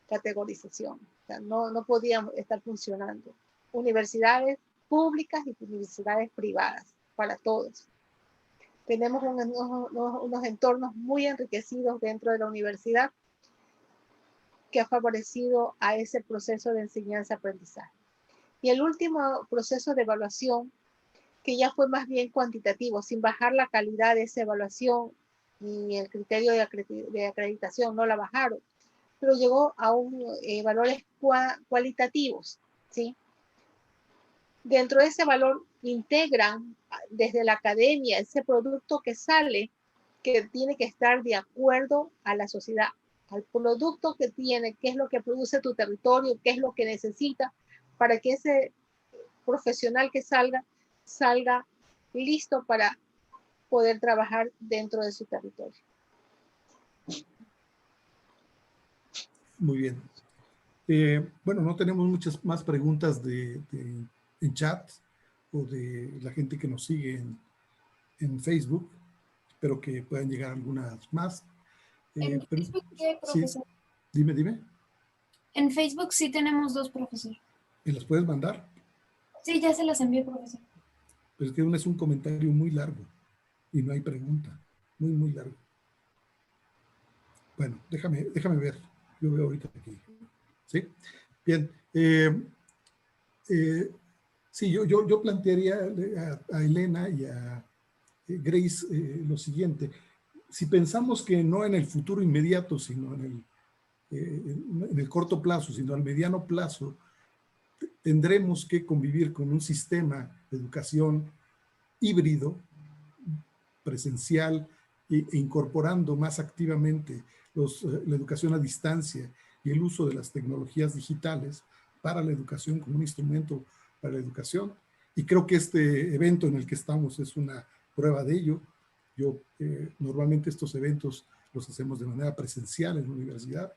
categorización. O sea, no podían estar funcionando. Universidades públicas y universidades privadas, para todos. Tenemos unos entornos muy enriquecidos dentro de la universidad que ha favorecido a ese proceso de enseñanza-aprendizaje. Y el último proceso de evaluación, que ya fue más bien cuantitativo, sin bajar la calidad de esa evaluación, ni el criterio de acreditación, no la bajaron, pero llegó a valores cualitativos, ¿sí? Dentro de ese valor integran desde la academia ese producto que sale, que tiene que estar de acuerdo a la sociedad, al producto que tiene, qué es lo que produce tu territorio, qué es lo que necesita para que ese profesional que salga listo para poder trabajar dentro de su territorio. Muy bien. Bueno, no tenemos muchas más preguntas en chat o de la gente que nos sigue en Facebook. Espero que puedan llegar algunas más. En Facebook, ¿qué, profesor? Sí, dime. En Facebook sí tenemos 2, profesor. ¿Me las puedes mandar? Sí, ya se las envié, profesor. Pero es que es un comentario muy largo y no hay pregunta. Muy, muy largo. Bueno, déjame ver. Yo veo ahorita aquí. ¿Sí? Bien. Sí, yo plantearía a Elena y a Grace lo siguiente. Si pensamos que no en el futuro inmediato, sino en el corto plazo, sino al mediano plazo, tendremos que convivir con un sistema de educación híbrido, presencial, e incorporando más activamente la educación a distancia y el uso de las tecnologías digitales para la educación como un instrumento para la educación. Y creo que este evento en el que estamos es una prueba de ello. Normalmente estos eventos los hacemos de manera presencial en la universidad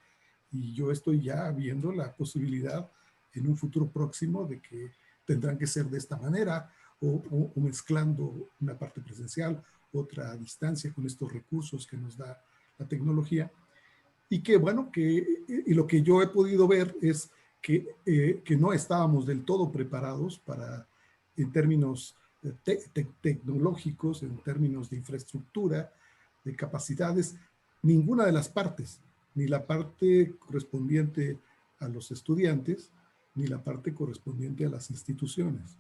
y yo estoy ya viendo la posibilidad en un futuro próximo de que tendrán que ser de esta manera o mezclando una parte presencial, otra a distancia con estos recursos que nos da la tecnología. Y que bueno, y lo que yo he podido ver es que no estábamos del todo preparados en términos tecnológicos, en términos de infraestructura, de capacidades, ninguna de las partes, ni la parte correspondiente a los estudiantes, ni la parte correspondiente a las instituciones.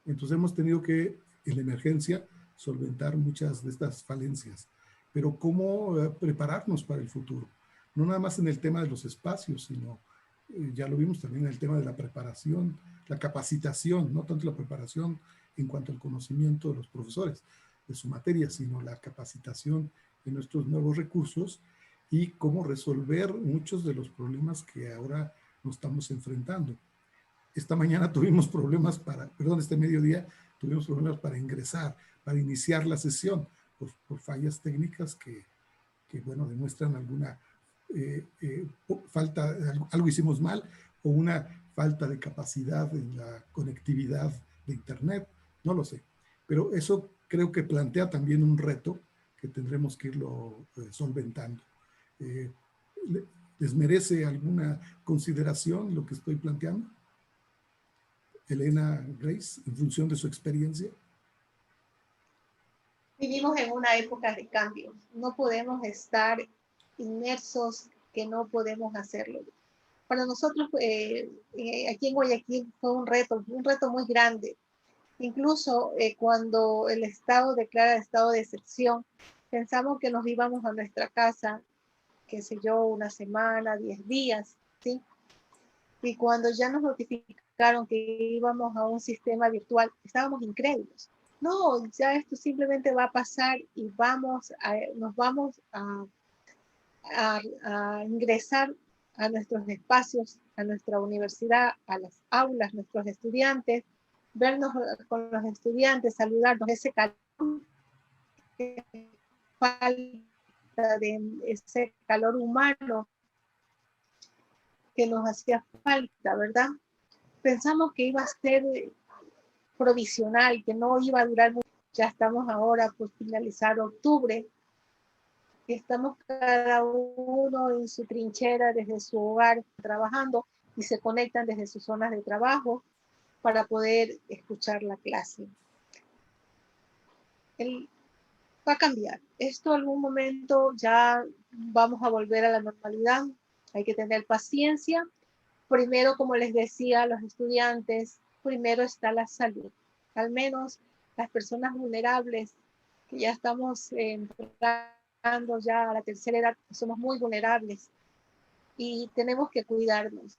Entonces hemos tenido que, en la emergencia, solventar muchas de estas falencias. Pero ¿cómo prepararnos para el futuro? No nada más en el tema de los espacios, sino, ya lo vimos también en el tema de la preparación, la capacitación, no tanto la preparación en cuanto al conocimiento de los profesores de su materia, sino la capacitación en nuestros nuevos recursos y cómo resolver muchos de los problemas que ahora nos estamos enfrentando. Esta mañana tuvimos problemas este mediodía tuvimos problemas para ingresar, para iniciar la sesión, por fallas técnicas que bueno, demuestran alguna falta, algo hicimos mal, o una falta de capacidad en la conectividad de Internet, no lo sé. Pero eso creo que plantea también un reto que tendremos que irlo solventando. ¿Les merece alguna consideración lo que estoy planteando? Elena, Grace, en función de su experiencia. Vivimos en una época de cambios. No podemos estar inmersos, que no podemos hacerlo. Para nosotros, aquí en Guayaquil fue un reto muy grande. Incluso cuando el Estado declara estado de excepción, pensamos que nos íbamos a nuestra casa, qué sé yo, una semana, 10 días, ¿sí? Y cuando ya nos notificaron que íbamos a un sistema virtual, estábamos incrédulos. No, ya esto simplemente va a pasar y nos vamos a ingresar a nuestros espacios, a nuestra universidad, a las aulas, nuestros estudiantes, vernos con los estudiantes, saludarnos, ese calor ese calor humano que nos hacía falta, ¿verdad? Pensamos que iba a ser provisional, que no iba a durar mucho. Ya estamos ahora por finalizar octubre. Estamos cada uno en su trinchera desde su hogar trabajando y se conectan desde sus zonas de trabajo para poder escuchar la clase. Va a cambiar. Esto en algún momento ya vamos a volver a la normalidad. Hay que tener paciencia. Primero, como les decía a los estudiantes, primero está la salud. Al menos las personas vulnerables, que ya estamos entrando ya a la tercera edad, somos muy vulnerables y tenemos que cuidarnos.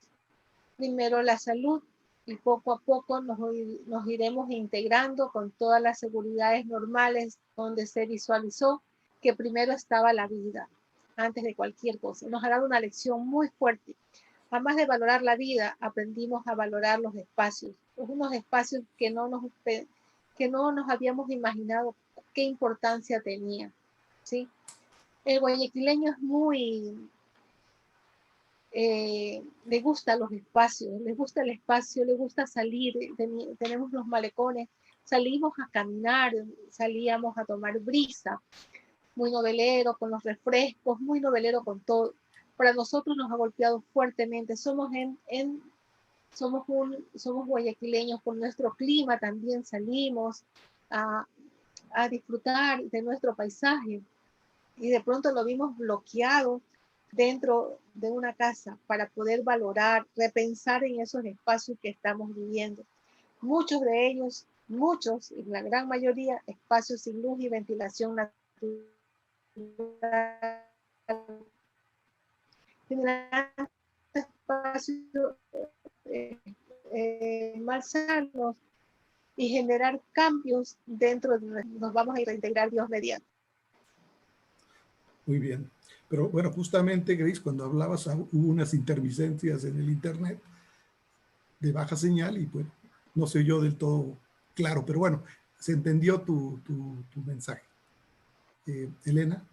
Primero la salud y poco a poco nos iremos integrando con todas las seguridades normales donde se visualizó que primero estaba la vida antes de cualquier cosa. Nos ha dado una lección muy fuerte. Además de valorar la vida, aprendimos a valorar los espacios, unos espacios que no nos habíamos imaginado qué importancia tenía, ¿sí? El guayaquileño es muy, le gusta los espacios, le gusta el espacio, le gusta salir, tenemos los malecones, salimos a caminar, salíamos a tomar brisa, muy novelero con los refrescos, muy novelero con todo. Para nosotros nos ha golpeado fuertemente, somos guayaquileños, por nuestro clima también salimos a disfrutar de nuestro paisaje y de pronto lo vimos bloqueado dentro de una casa para poder valorar, repensar en esos espacios que estamos viviendo. Muchos de ellos, la gran mayoría, espacios sin luz y ventilación natural. Generar espacios más sanos y generar cambios dentro de nos vamos a reintegrar Dios mediante. Muy bien. Pero bueno, justamente, Grace, cuando hablabas hubo unas intermitencias en el internet de baja señal y pues no se oyó del todo claro, pero bueno, se entendió tu mensaje. Elena.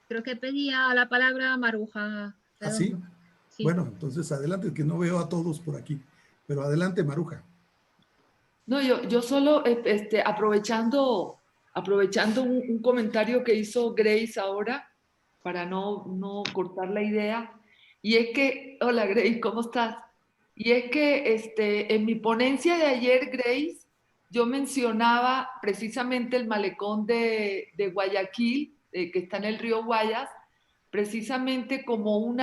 Creo que pedía la palabra Maruja. ¿Ah, sí? Sí. Bueno, entonces adelante, que no veo a todos por aquí, pero adelante, Maruja. No, yo solo aprovechando un comentario que hizo Grace ahora, para no cortar la idea, y es que, hola Grace, ¿cómo estás? Y es que en mi ponencia de ayer, Grace, yo mencionaba precisamente el malecón de Guayaquil, que está en el río Guayas, precisamente como un,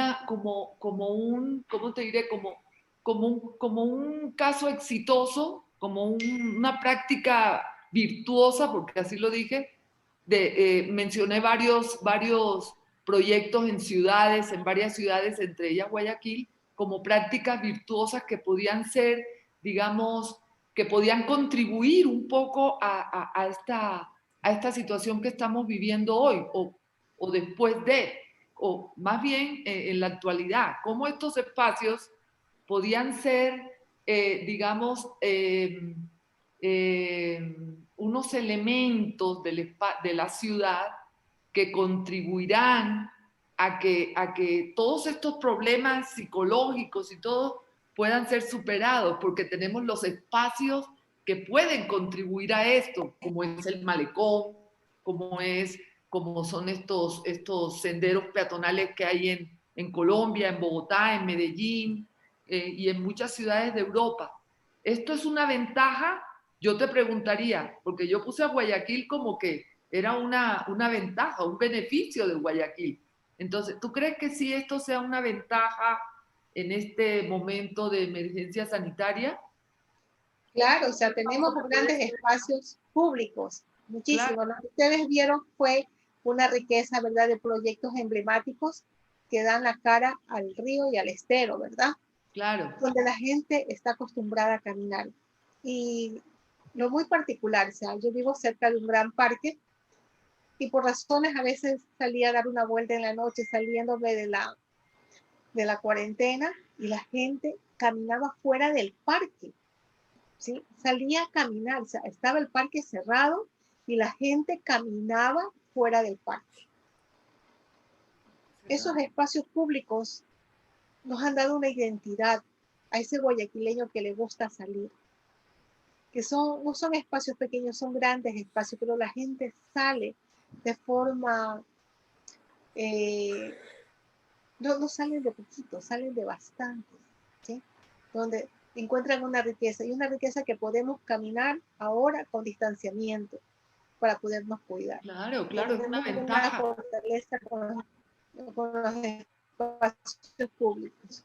¿cómo te diré? Como un caso exitoso, como una práctica virtuosa, porque así lo dije, mencioné varios proyectos en varias ciudades, entre ellas Guayaquil, como prácticas virtuosas que podían ser, digamos, que podían contribuir un poco a esta situación que estamos viviendo hoy, o después o más bien en la actualidad, cómo estos espacios podían ser, digamos, unos elementos de la ciudad que contribuirán a que todos estos problemas psicológicos y todo puedan ser superados, porque tenemos los espacios que pueden contribuir a esto, como es el malecón, como son estos senderos peatonales que hay en Colombia, en Bogotá, en Medellín, y en muchas ciudades de Europa. Esto es una ventaja, yo te preguntaría, porque yo puse a Guayaquil como que era una ventaja, un beneficio de Guayaquil. Entonces, ¿tú crees que sí esto sea una ventaja en este momento de emergencia sanitaria? Claro, o sea, tenemos grandes espacios públicos, muchísimos. Claro. Lo que ustedes vieron fue una riqueza, ¿verdad?, de proyectos emblemáticos que dan la cara al río y al estero, ¿verdad? Claro. Donde la gente está acostumbrada a caminar. Y lo muy particular, o sea, yo vivo cerca de un gran parque y por razones a veces salía a dar una vuelta en la noche saliéndome de la cuarentena y la gente caminaba fuera del parque. ¿Sí? Salía a caminar, o sea, estaba el parque cerrado y la gente caminaba fuera del parque. Esos espacios públicos nos han dado una identidad a ese guayaquileño que le gusta salir, que no son espacios pequeños, son grandes espacios, pero la gente sale de forma, no salen de poquito, salen de bastante, ¿sí? Donde encuentran una riqueza, y una riqueza que podemos caminar ahora con distanciamiento para podernos cuidar. Claro, claro, es una ventaja. Una fortaleza con los espacios públicos.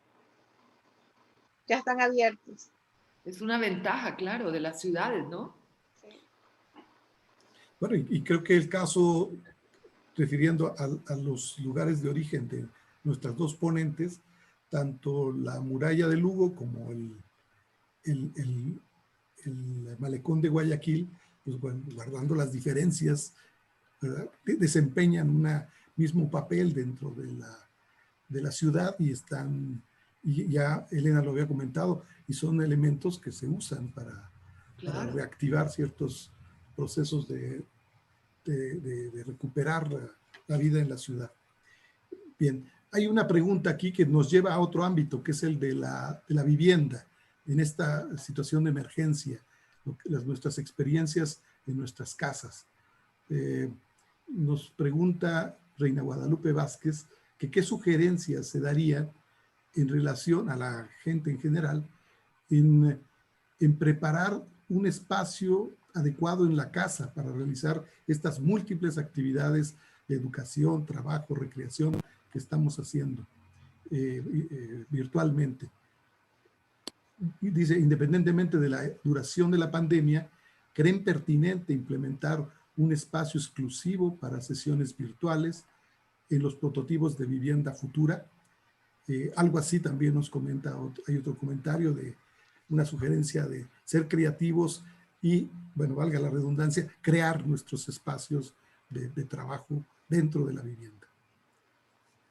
Ya están abiertos. Es una ventaja, claro, de las ciudades, ¿no? Sí. Bueno, y creo que el caso, refiriendo a los lugares de origen de nuestras dos ponentes, tanto la muralla de Lugo como el malecón de Guayaquil, pues bueno, guardando las diferencias, ¿verdad?, desempeñan un mismo papel dentro de la ciudad y están, y ya Elena lo había comentado, y son elementos que se usan para reactivar ciertos procesos de recuperar la vida en la ciudad. Bien, hay una pregunta aquí que nos lleva a otro ámbito, que es el de la vivienda en esta situación de emergencia, nuestras experiencias en nuestras casas. Nos pregunta Reina Guadalupe Vázquez que qué sugerencias se darían en relación a la gente en general en preparar un espacio adecuado en la casa para realizar estas múltiples actividades de educación, trabajo, recreación que estamos haciendo virtualmente. Y dice, independientemente de la duración de la pandemia, ¿creen pertinente implementar un espacio exclusivo para sesiones virtuales en los prototipos de vivienda futura? Algo así también nos comenta, hay otro comentario de una sugerencia de ser creativos y, bueno, valga la redundancia, crear nuestros espacios de trabajo dentro de la vivienda.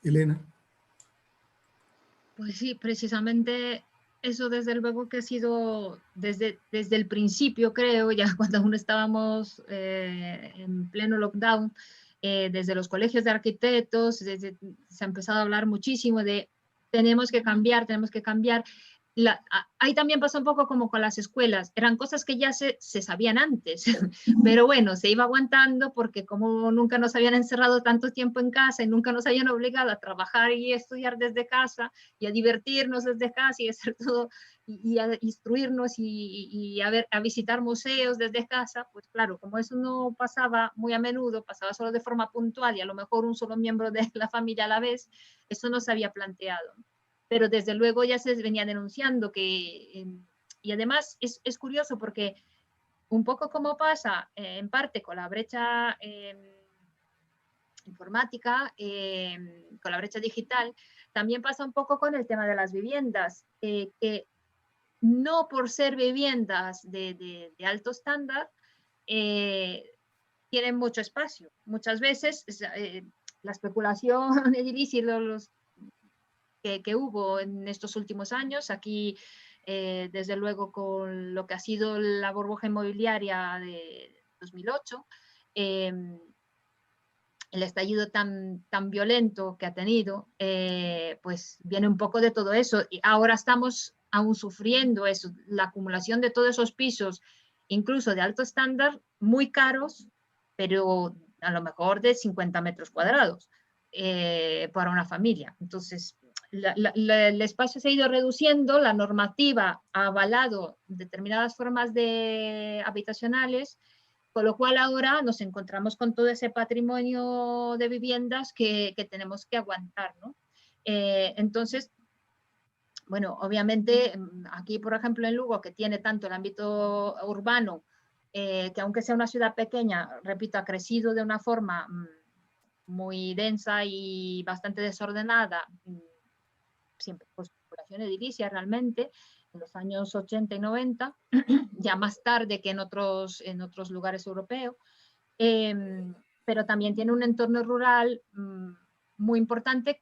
Elena. Pues sí, precisamente eso desde luego que ha sido desde el principio, creo, ya cuando aún estábamos en pleno lockdown, desde los colegios de arquitectos, se ha empezado a hablar muchísimo de tenemos que cambiar, ahí también pasó un poco como con las escuelas, eran cosas que ya se sabían antes, pero bueno, se iba aguantando porque como nunca nos habían encerrado tanto tiempo en casa y nunca nos habían obligado a trabajar y estudiar desde casa y a divertirnos desde casa y a hacer todo y a instruirnos y a visitar museos desde casa, pues claro, como eso no pasaba muy a menudo, pasaba solo de forma puntual y a lo mejor un solo miembro de la familia a la vez, eso no se había planteado. Pero desde luego ya se venía denunciando y además es curioso porque un poco como pasa en parte con la brecha informática, con la brecha digital, también pasa un poco con el tema de las viviendas, que no por ser viviendas de alto estándar, tienen mucho espacio. Muchas veces la especulación edilicia que hubo en estos últimos años, aquí desde luego con lo que ha sido la burbuja inmobiliaria de 2008, el estallido tan violento que ha tenido, pues viene un poco de todo eso. Y ahora estamos aún sufriendo eso, la acumulación de todos esos pisos, incluso de alto estándar, muy caros, pero a lo mejor de 50 metros cuadrados para una familia. Entonces, el espacio se ha ido reduciendo, la normativa ha avalado determinadas formas de habitacionales, con lo cual ahora nos encontramos con todo ese patrimonio de viviendas que tenemos que aguantar, ¿no? Entonces, bueno, obviamente aquí, por ejemplo, en Lugo, que tiene tanto el ámbito urbano, que aunque sea una ciudad pequeña, repito, ha crecido de una forma muy densa y bastante desordenada, siempre pues población edilicia realmente, en los años 80 y 90, ya más tarde que en otros lugares europeos, pero también tiene un entorno rural muy importante,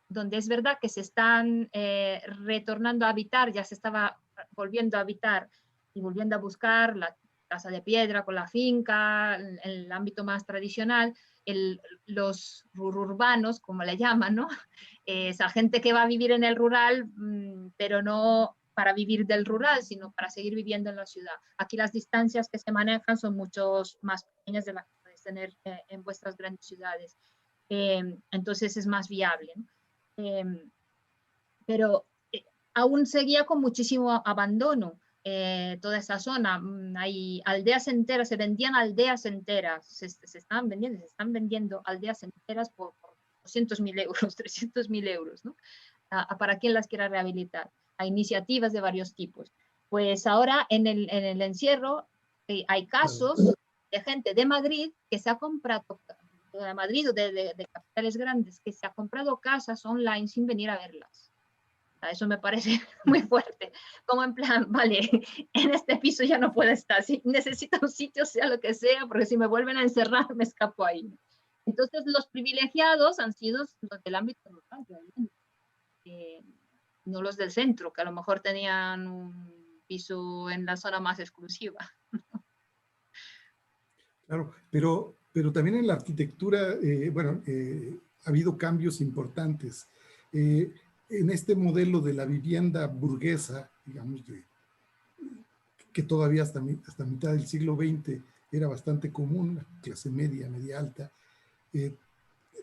donde es verdad que se están retornando a habitar, ya se estaba volviendo a habitar y volviendo a buscar la casa de piedra con la finca, el ámbito más tradicional, los rururbanos, como le llaman, ¿no? Esa gente que va a vivir en el rural, pero no para vivir del rural, sino para seguir viviendo en la ciudad. Aquí las distancias que se manejan son mucho más pequeñas de las que podéis tener en vuestras grandes ciudades. Entonces es más viable, ¿no? Pero aún seguía con muchísimo abandono toda esa zona. Hay aldeas enteras, se vendían aldeas enteras, se están vendiendo aldeas enteras por 200.000 euros, 300.000 euros, ¿no? Para quien las quiera rehabilitar. Hay iniciativas de varios tipos. Pues ahora en el encierro hay casos de gente de Madrid que se ha comprado, de Madrid o de capitales grandes, que se ha comprado casas online sin venir a verlas. Eso me parece muy fuerte, como en plan, vale, en este piso ya no puedo estar, si necesito un sitio, sea lo que sea, porque si me vuelven a encerrar me escapo ahí. Entonces los privilegiados han sido los del ámbito rural, no los del centro, que a lo mejor tenían un piso en la zona más exclusiva. Claro, pero también en la arquitectura, bueno, ha habido cambios importantes. En este modelo de la vivienda burguesa, digamos, que todavía hasta mitad del siglo XX era bastante común, la clase media, media alta,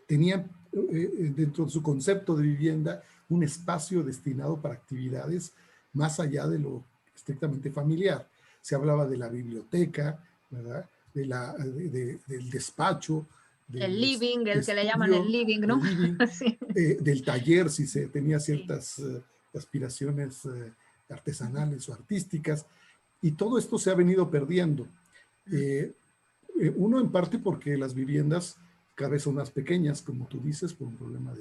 tenía dentro de su concepto de vivienda un espacio destinado para actividades más allá de lo estrictamente familiar. Se hablaba de la biblioteca, ¿verdad? Del despacho, el living, el que le llaman el living, ¿no? El living, sí. Del taller, si se tenía ciertas aspiraciones artesanales o artísticas, y todo esto se ha venido perdiendo. Uno en parte porque las viviendas cada vez son más pequeñas, como tú dices, por un problema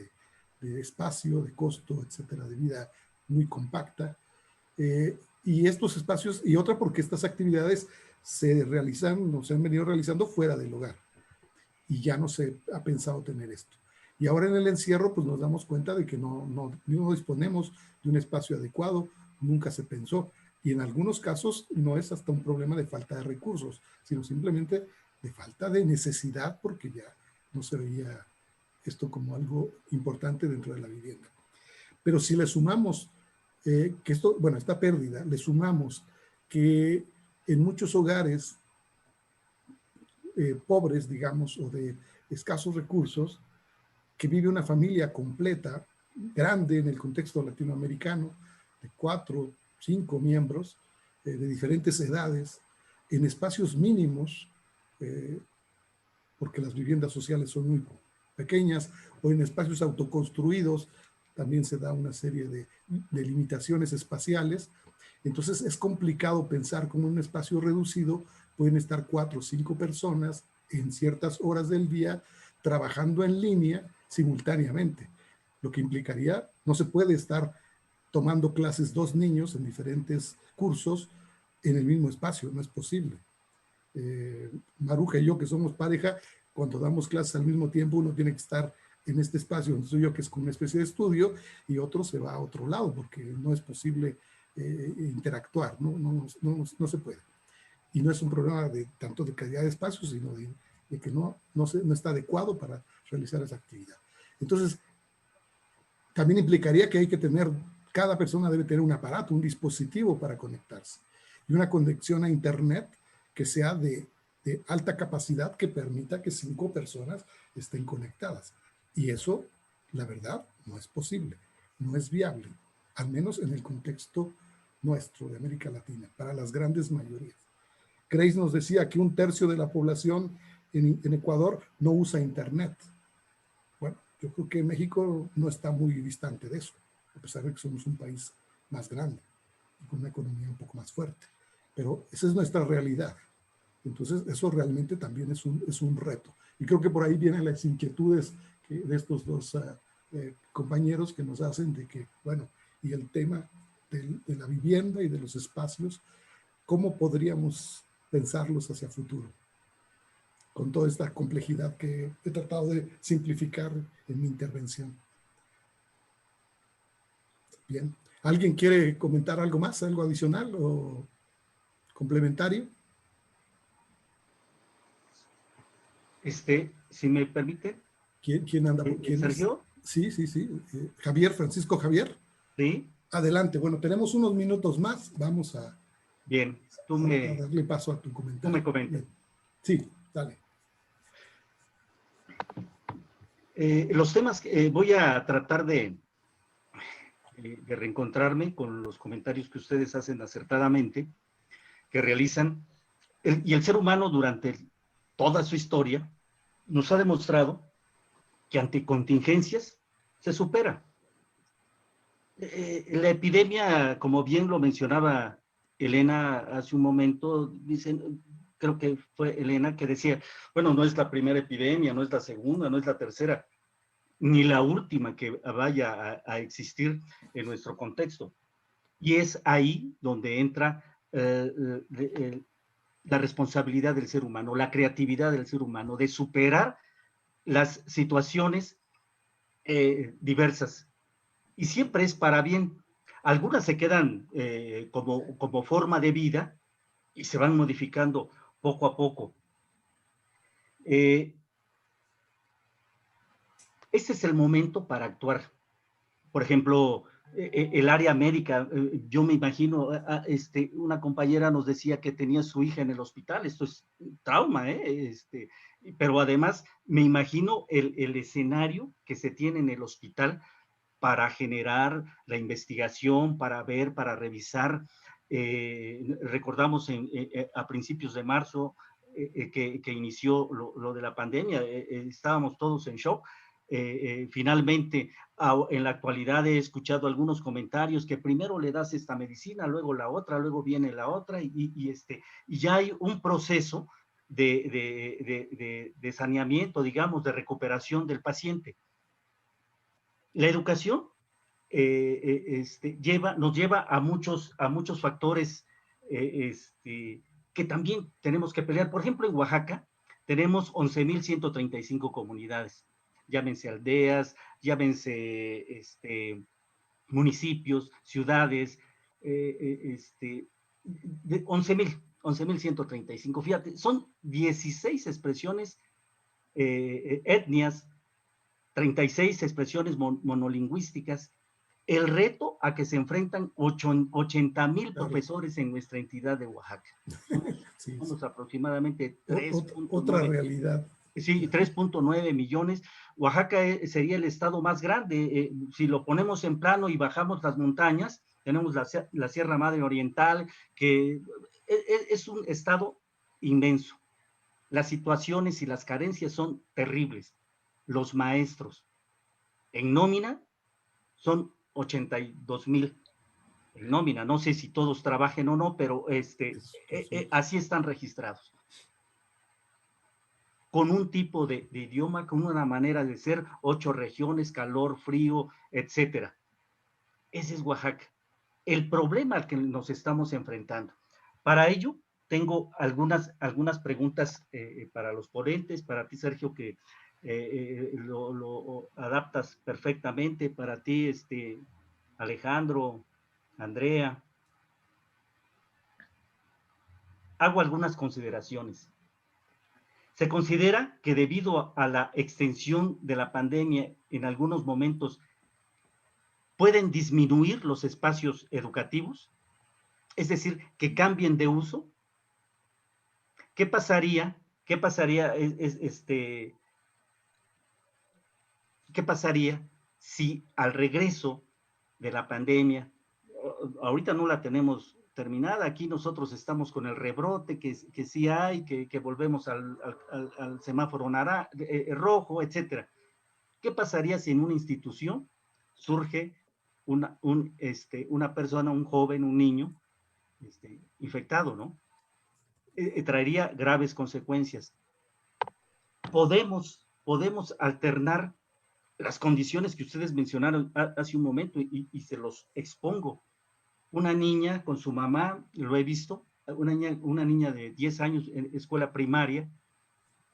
de espacio, de costo, etcétera, de vida muy compacta. Y estos espacios, y otra porque estas actividades se realizan, o se han venido realizando fuera del hogar. Y ya no se ha pensado tener esto. Y ahora en el encierro, pues nos damos cuenta de que no disponemos de un espacio adecuado, nunca se pensó. Y en algunos casos no es hasta un problema de falta de recursos, sino simplemente de falta de necesidad, porque ya no se veía esto como algo importante dentro de la vivienda. Pero si le sumamos que esto, bueno, esta pérdida, le sumamos que en muchos hogares pobres, digamos, o de escasos recursos, que vive una familia completa, grande en el contexto latinoamericano, de 4, 5 miembros, de diferentes edades, en espacios mínimos, porque las viviendas sociales son muy pequeñas, o en espacios autoconstruidos, también se da una serie de limitaciones espaciales. Entonces es complicado pensar cómo en un espacio reducido pueden estar 4 o 5 personas en ciertas horas del día trabajando en línea simultáneamente, lo que implicaría, no se puede estar tomando clases 2 niños en diferentes cursos en el mismo espacio, no es posible. Maruja y yo, que somos pareja, cuando damos clases al mismo tiempo, uno tiene que estar en este espacio donde estoy yo, que es como una especie de estudio, y otro se va a otro lado, porque no es posible interactuar, no se puede. Y no es un problema tanto de calidad de espacio, sino de que no está adecuado para realizar esa actividad. Entonces, también implicaría que hay que cada persona debe tener un aparato, un dispositivo para conectarse, y una conexión a internet que sea de alta capacidad, que permita que 5 personas estén conectadas. Y eso, la verdad, no es posible. no es viable, al menos en el contexto nuestro de América Latina, para las grandes mayorías. Grace nos decía que 1/3 de la población en Ecuador no usa Internet. Bueno, yo creo que México no está muy distante de eso, a pesar de que somos un país más grande y con una economía un poco más fuerte. Pero esa es nuestra realidad. Entonces, eso realmente también es un reto. Y creo que por ahí vienen las inquietudes de estos dos compañeros que nos hacen de que, bueno, y el tema de la vivienda y de los espacios, ¿cómo podríamos pensarlos hacia futuro? Con toda esta complejidad que he tratado de simplificar en mi intervención. Bien. ¿Alguien quiere comentar algo más, algo adicional o complementario? Si me permite. ¿Quién anda? ¿Sergio? Sí. Javier, Francisco Javier. Sí. Adelante. Bueno, tenemos unos minutos más. Vamos a, bien, a darle paso a tu comentario. Tú me comentas. Sí, dale. Los temas, voy a tratar de reencontrarme con los comentarios que ustedes hacen acertadamente, que realizan, y el ser humano durante toda su historia nos ha demostrado que ante contingencias se supera. La epidemia, como bien lo mencionaba Elena hace un momento, dicen, creo que fue Elena que decía, bueno, no es la primera epidemia, no es la segunda, no es la tercera, ni la última que vaya a existir en nuestro contexto. Y es ahí donde entra la responsabilidad del ser humano, la creatividad del ser humano, de superar las situaciones diversas. Y siempre es para bien. Algunas se quedan como forma de vida y se van modificando poco a poco. Ese es el momento para actuar. Por ejemplo, el área médica, yo me imagino, una compañera nos decía que tenía a su hija en el hospital, esto es trauma, pero además me imagino el escenario que se tiene en el hospital para generar la investigación, para ver, para revisar. Recordamos a principios de marzo que inició lo de la pandemia, estábamos todos en shock. Finalmente, en la actualidad he escuchado algunos comentarios que primero le das esta medicina, luego la otra, luego viene la otra, y ya hay un proceso de saneamiento, digamos, de recuperación del paciente. La educación nos lleva a muchos factores que también tenemos que pelear. Por ejemplo, en Oaxaca tenemos 11,135 comunidades. Llámense aldeas, llámense municipios, ciudades, 11,135. Fíjate, son 16 expresiones, etnias, 36 expresiones monolingüísticas. El reto a que se enfrentan 80,000 profesores en nuestra entidad de Oaxaca. Sí, somos aproximadamente 3.9. Otra realidad. Sí, 3.9 millones. Oaxaca sería el estado más grande. Si lo ponemos en plano y bajamos las montañas, tenemos la Sierra Madre Oriental, que es un estado inmenso. Las situaciones y las carencias son terribles. Los maestros en nómina son 82,000 en nómina. No sé si todos trabajen o no, pero así están registrados. Con un tipo de idioma, con una manera de ser, 8 regiones, calor, frío, etcétera. Ese es Oaxaca. El problema al que nos estamos enfrentando. Para ello, tengo algunas preguntas para los ponentes, para ti, Sergio, que lo adaptas perfectamente, para ti, Alejandro, Andrea. Hago algunas consideraciones. Se considera que debido a la extensión de la pandemia, en algunos momentos pueden disminuir los espacios educativos, es decir, que cambien de uso. ¿Qué pasaría si al regreso de la pandemia. Ahorita no la tenemos terminada, aquí nosotros estamos con el rebrote que sí hay, que volvemos al semáforo rojo, etcétera. ¿Qué pasaría si en una institución surge una persona, un joven, un niño infectado, ¿no? Traería graves consecuencias. Podemos alternar las condiciones que ustedes mencionaron hace un momento y se los expongo. Una niña con su mamá, lo he visto, una niña de 10 años en escuela primaria,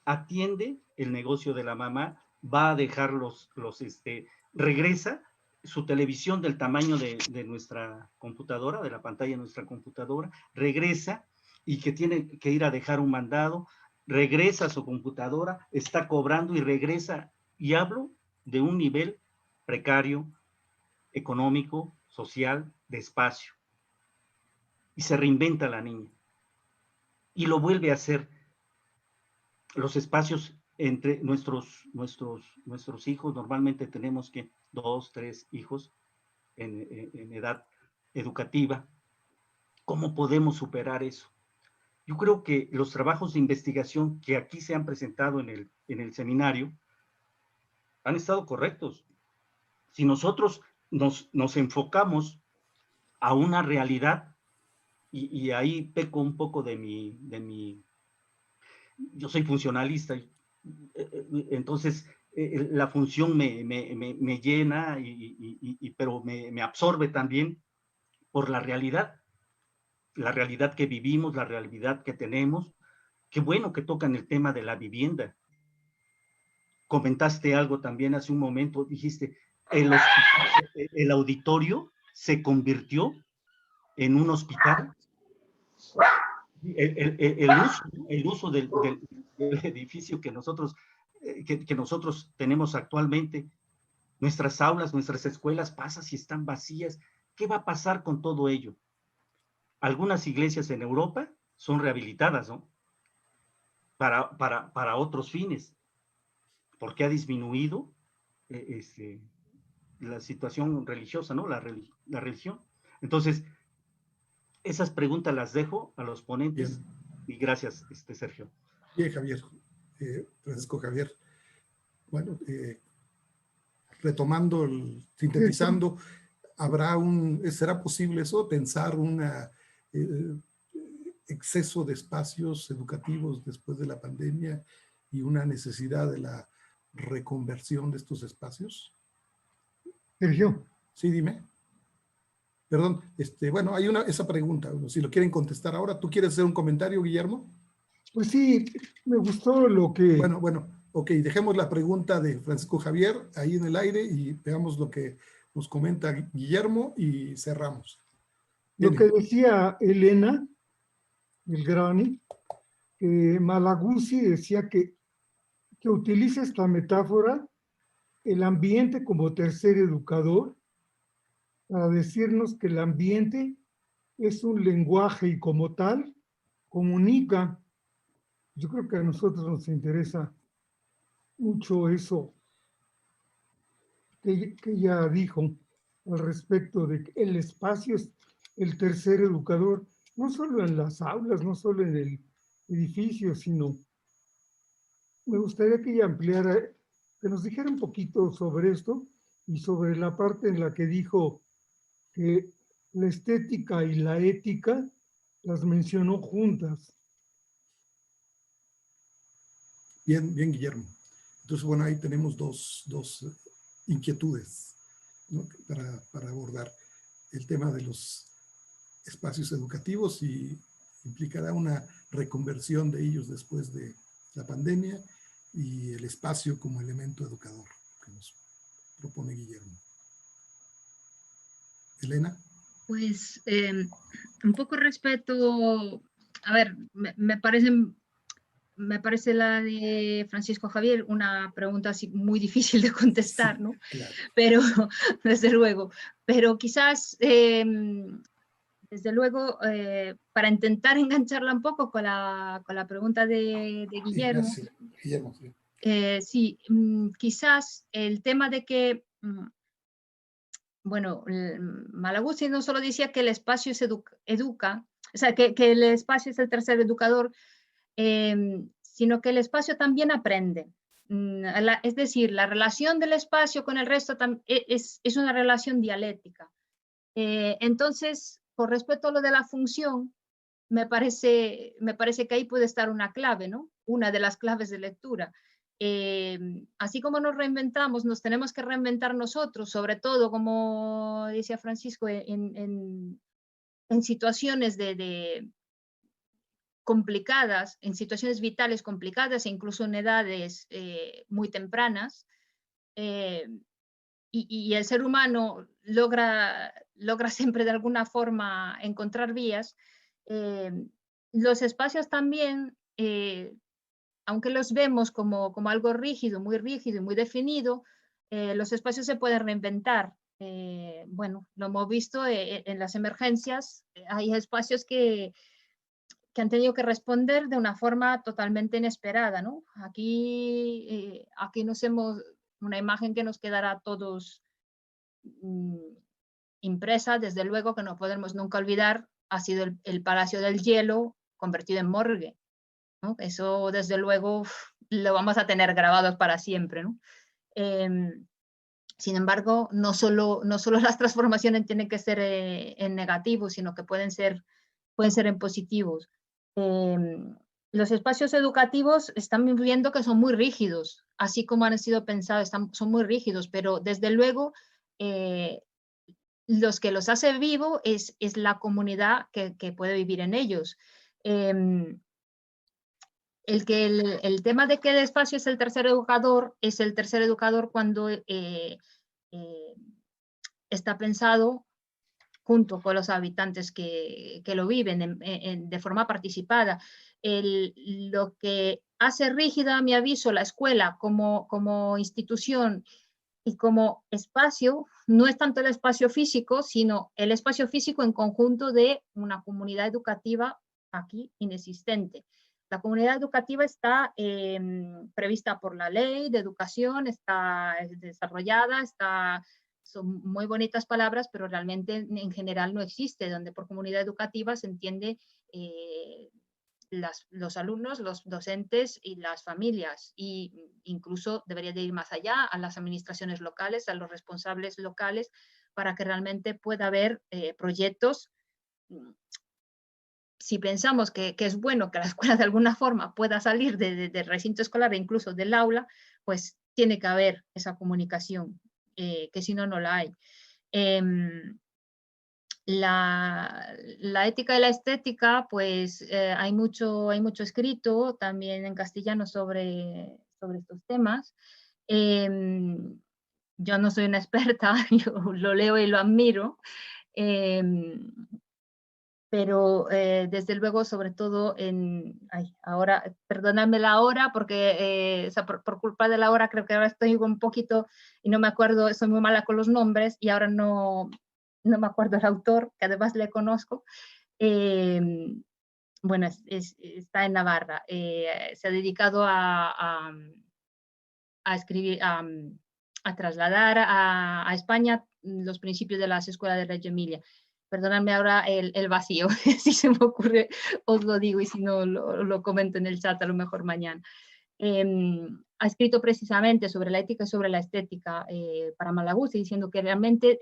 atiende el negocio de la mamá, va a dejar regresa su televisión del tamaño de nuestra computadora, de la pantalla de nuestra computadora, regresa y que tiene que ir a dejar un mandado, regresa a su computadora, está cobrando y regresa, y hablo de un nivel precario, económico, social, de espacio. Y se reinventa la niña. Y lo vuelve a hacer. Los espacios entre nuestros hijos, normalmente tenemos que 2, 3 hijos en edad educativa. ¿Cómo podemos superar eso? Yo creo que los trabajos de investigación que aquí se han presentado en el seminario han estado correctos. Si nosotros nos enfocamos a una realidad, y ahí peco un poco de mi yo soy funcionalista, entonces la función me llena, pero me absorbe también por la realidad que vivimos, la realidad que tenemos. Qué bueno que tocan el tema de la vivienda. Comentaste algo también hace un momento, dijiste, el auditorio se convirtió en un hospital. El uso del edificio que nosotros tenemos actualmente, nuestras aulas, nuestras escuelas, pasa si están vacías. ¿Qué va a pasar con todo ello? Algunas iglesias en Europa son rehabilitadas, ¿no? Para otros fines, porque ha disminuido la situación religiosa, ¿no? La religión. Entonces, esas preguntas las dejo a los ponentes. Bien. Y gracias, Sergio. Bien, Javier. Francisco Javier. Bueno, retomando, sintetizando, ¿será posible eso? Pensar un exceso de espacios educativos después de la pandemia y una necesidad de la reconversión de estos espacios. Sergio. Sí, dime. Perdón, bueno, hay esa pregunta, si lo quieren contestar ahora. ¿Tú quieres hacer un comentario, Guillermo? Pues sí, me gustó lo que... Bueno, ok, dejemos la pregunta de Francisco Javier ahí en el aire y veamos lo que nos comenta Guillermo y cerramos. Lo que decía Elena, el Grani, que Malaguzzi decía que utiliza esta metáfora, el ambiente como tercer educador, para decirnos que el ambiente es un lenguaje y como tal comunica. Yo creo que a nosotros nos interesa mucho eso que ella dijo al respecto de que el espacio es el tercer educador, no solo en las aulas, no solo en el edificio, sino me gustaría que ella ampliara, que nos dijera un poquito sobre esto y sobre la parte en la que dijo que la estética y la ética las mencionó juntas. Bien, Guillermo. Entonces, bueno, ahí tenemos dos inquietudes, ¿no? para abordar el tema de los espacios educativos y implicará una reconversión de ellos después de la pandemia y el espacio como elemento educador que nos propone Guillermo. Elena. Pues un poco respecto, a ver, me parece la de Francisco Javier una pregunta así muy difícil de contestar, ¿no? Sí, claro. Pero, desde luego, pero quizás, desde luego, para intentar engancharla un poco con la pregunta de Guillermo, sí, Guillermo, sí. Sí, quizás el tema de que bueno, Malaguzzi no solo decía que el espacio se educa, o sea, que el espacio es el tercer educador, sino que el espacio también aprende. Es decir, la relación del espacio con el resto es una relación dialéctica. Entonces, con respecto a lo de la función, me parece que ahí puede estar una clave, ¿no? Una de las claves de lectura. Así como nos reinventamos, nos tenemos que reinventar nosotros, sobre todo, como decía Francisco, en situaciones complicadas, en situaciones vitales complicadas e incluso en edades muy tempranas, y el ser humano logra siempre de alguna forma encontrar vías. Los espacios también, aunque los vemos como algo rígido y muy definido, los espacios se pueden reinventar. Bueno, lo hemos visto en las emergencias, hay espacios que han tenido que responder de una forma totalmente inesperada, ¿no? Aquí nos hemos, una imagen que nos quedará a todos impresa, desde luego que no podemos nunca olvidar, ha sido el Palacio del Hielo convertido en morgue, ¿no? Eso desde luego lo vamos a tener grabados para siempre, ¿no? Sin embargo, no solo las transformaciones tienen que ser en negativo, sino que pueden ser en positivos. Los espacios educativos están viendo que son muy rígidos, así como han sido pensados, son muy rígidos, pero desde luego los que los hace vivo es la comunidad que puede vivir en ellos. El tema de que el espacio es el tercer educador cuando está pensado junto con los habitantes que lo viven de forma participada. Lo que hace rígida, a mi aviso, la escuela como institución y como espacio, no es tanto el espacio físico, sino el espacio físico en conjunto de una comunidad educativa aquí inexistente. La comunidad educativa está prevista por la ley de educación, está desarrollada, son muy bonitas palabras, pero realmente en general no existe, donde por comunidad educativa se entiende los alumnos, los docentes y las familias, e incluso debería de ir más allá a las administraciones locales, a los responsables locales, para que realmente pueda haber proyectos. Si pensamos que es bueno que la escuela de alguna forma pueda salir del recinto escolar e incluso del aula, pues tiene que haber esa comunicación, que si no, no la hay. La ética y la estética, pues hay mucho escrito también en castellano sobre estos temas. Yo no soy una experta, yo lo leo y lo admiro, pero desde luego, sobre todo ahora, perdóname la hora, porque o sea, por culpa de la hora creo que ahora estoy un poquito y no me acuerdo, soy muy mala con los nombres y ahora no me acuerdo el autor, que además le conozco. Bueno, está en Navarra, se ha dedicado a escribir, a trasladar a España los principios de las escuelas de Reggio Emilia. Perdonadme ahora el vacío, si se me ocurre os lo digo y si no lo comento en el chat a lo mejor mañana. Ha escrito precisamente sobre la ética y sobre la estética para Malaguzzi, diciendo que realmente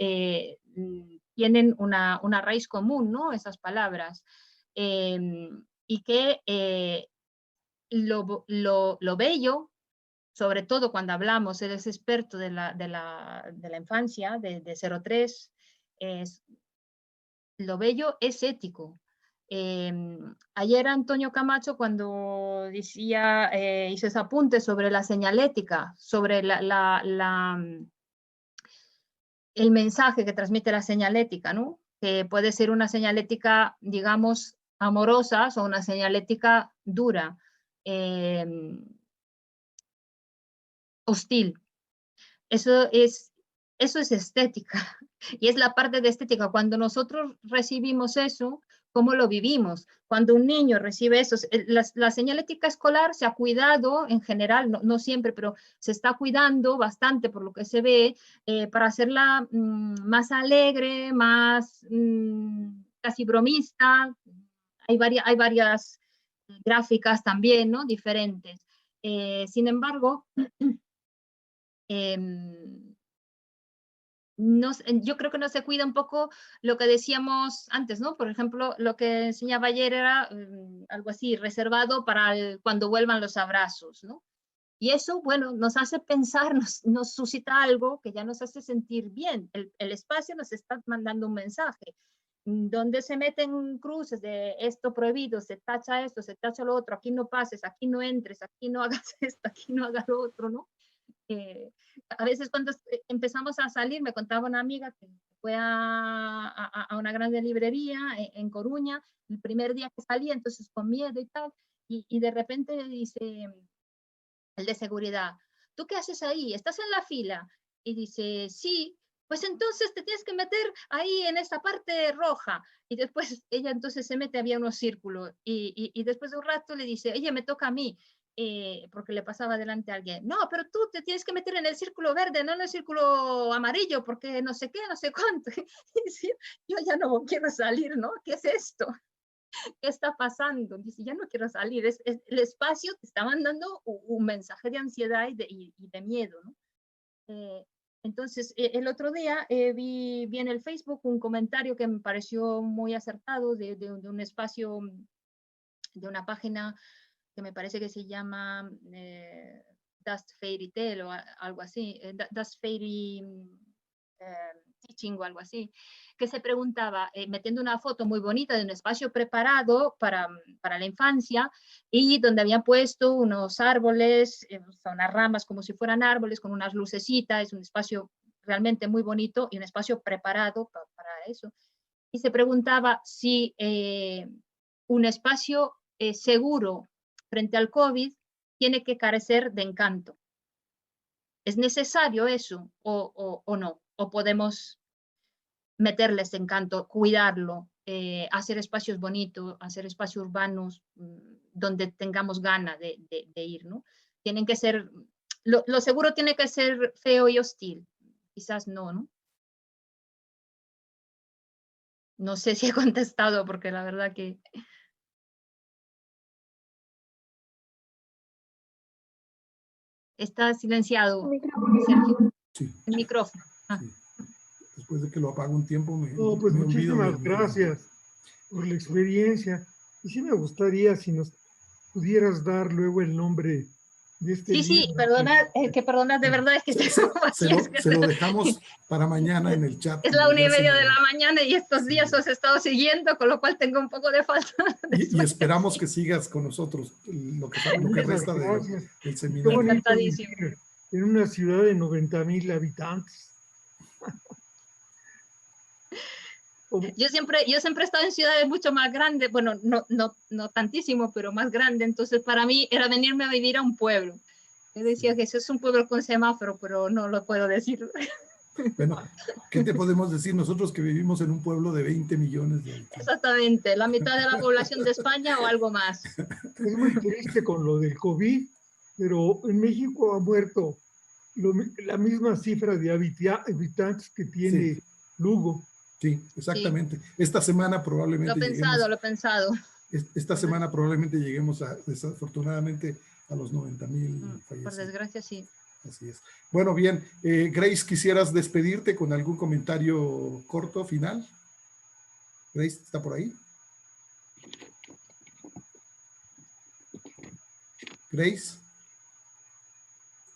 tienen una raíz común, ¿no? Esas palabras, y que lo bello, sobre todo cuando hablamos, eres experto de la infancia, de 0-3, lo bello es ético. Ayer Antonio Camacho, cuando decía, hizo ese apunte sobre la señalética, sobre el mensaje que transmite la señalética, ¿no? Que puede ser una señalética, digamos, amorosa o una señalética dura, hostil. Eso es estética y es la parte de estética. Cuando nosotros recibimos eso, cómo lo vivimos. Cuando un niño recibe eso, la señalética escolar se ha cuidado en general, no siempre, pero se está cuidando bastante por lo que se ve, para hacerla más alegre, más casi bromista. Hay varias gráficas también, ¿no? Diferentes. Sin embargo, yo creo que no se cuida un poco lo que decíamos antes, ¿no? Por ejemplo, lo que enseñaba ayer era algo así, reservado para cuando vuelvan los abrazos, ¿no? Y eso, bueno, nos hace pensar, nos suscita algo que ya nos hace sentir bien. El espacio nos está mandando un mensaje. Donde se meten cruces de esto prohibido, se tacha lo otro, aquí no pases, aquí no entres, aquí no hagas esto, aquí no hagas lo otro, ¿no? A veces cuando empezamos a salir, me contaba una amiga que fue a una grande librería en Coruña, el primer día que salía, entonces con miedo y tal, y de repente dice el de seguridad, ¿tú qué haces ahí? ¿Estás en la fila? Y dice, sí, pues entonces te tienes que meter ahí en esta parte roja. Y después ella entonces se mete, había unos círculos, y después de un rato le dice, oye, me toca a mí. Porque le pasaba delante a alguien, no, pero tú te tienes que meter en el círculo verde, no en el círculo amarillo, porque no sé qué, no sé cuánto. Y decía, yo ya no quiero salir, ¿no? ¿Qué es esto? ¿Qué está pasando? Dice, ya no quiero salir, el espacio te está mandando un mensaje de ansiedad y de miedo, ¿no? Entonces, el otro día vi en el Facebook un comentario que me pareció muy acertado de un espacio, de una página que me parece que se llama Dust Fairy Tale o algo así, Dust Fairy Teaching o algo así, que se preguntaba, metiendo una foto muy bonita de un espacio preparado para la infancia, y donde habían puesto unos árboles, unas ramas como si fueran árboles, con unas lucecitas, es un espacio realmente muy bonito y un espacio preparado para eso. Y se preguntaba si un espacio seguro frente al COVID tiene que carecer de encanto. ¿Es necesario eso o no? ¿O podemos meterles encanto, cuidarlo, hacer espacios bonitos, hacer espacios urbanos donde tengamos ganas de ir, ¿no? Tienen que ser, lo seguro tiene que ser feo y hostil. Quizás no, ¿no? No sé si he contestado porque la verdad que... Está silenciado, Sergio. Sí. El micrófono. Ah. Sí. Después de que lo apago un tiempo, pues me muchísimas gracias por la experiencia. Y sí me gustaría si nos pudieras dar luego el nombre de este libro. Sí, perdona, de verdad es que se lo dejamos para mañana en el chat. Es la 1:30 de la mañana y estos días os he estado siguiendo, con lo cual tengo un poco de falta. Y esperamos que sigas con nosotros lo que resta del seminario. Encantadísimo. En una ciudad de 90,000 habitantes. Yo siempre he estado en ciudades mucho más grandes, bueno, no tantísimo, pero más grande, entonces para mí era venirme a vivir a un pueblo. Yo decía que eso es un pueblo con semáforo, pero no lo puedo decir. Bueno, ¿qué te podemos decir nosotros que vivimos en un pueblo de 20 millones de habitantes? Exactamente, la mitad de la población de España o algo más. Es muy triste con lo del COVID, pero en México ha muerto la misma cifra de habitantes que tiene Lugo. Sí, exactamente. Sí. Esta semana probablemente lo he pensado. Esta semana probablemente lleguemos desafortunadamente a los 90,000 fallecidos. Por desgracia, sí. Así es. Bueno, bien. Grace, ¿quisieras despedirte con algún comentario corto, final? Grace, ¿está por ahí? Grace.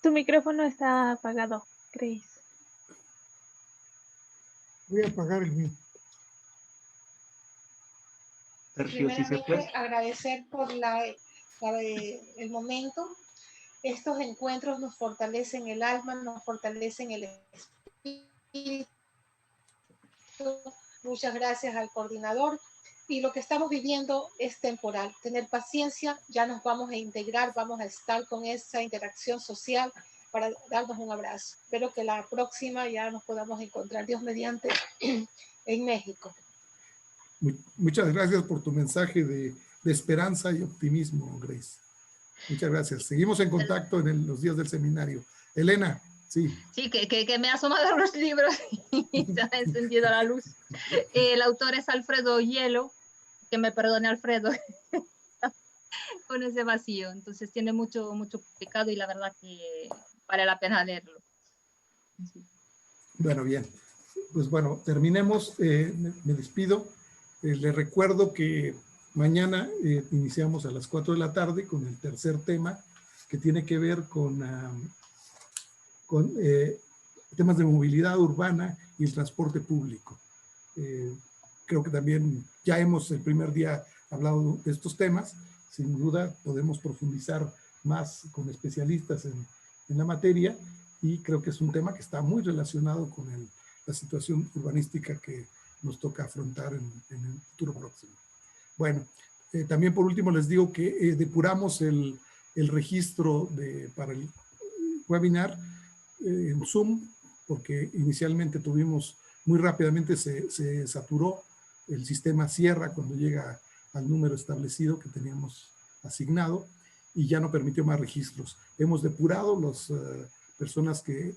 Tu micrófono está apagado, Grace. Voy a apagar el mío. Sergio, si se puede. Agradecer por el momento. Estos encuentros nos fortalecen el alma, nos fortalecen el espíritu. Muchas gracias al coordinador. Y lo que estamos viviendo es temporal. Tener paciencia, ya nos vamos a integrar, vamos a estar con esa interacción social para darnos un abrazo. Espero que la próxima ya nos podamos encontrar, Dios mediante, en México. Muchas gracias por tu mensaje de esperanza y optimismo, Grace. Muchas gracias. Seguimos en contacto en los días del seminario. Elena, sí. Sí, que me ha asomado los libros y se ha encendido la luz. El autor es Alfredo Hielo, que me perdone Alfredo, con ese vacío. Entonces tiene mucho publicado y la verdad que vale la pena leerlo. Sí. Bueno, bien. Pues bueno, terminemos. Me despido. Les recuerdo que mañana iniciamos a las 4 de la tarde con el tercer tema que tiene que ver con temas de movilidad urbana y el transporte público. Creo que también ya hemos el primer día hablado de estos temas. Sin duda podemos profundizar más con especialistas en la materia y creo que es un tema que está muy relacionado con la situación urbanística que nos toca afrontar en el futuro próximo. Bueno, también por último les digo que depuramos el registro para el webinar en Zoom, porque inicialmente muy rápidamente se saturó, el sistema cierra cuando llega al número establecido que teníamos asignado y ya no permitió más registros. Hemos depurado las personas que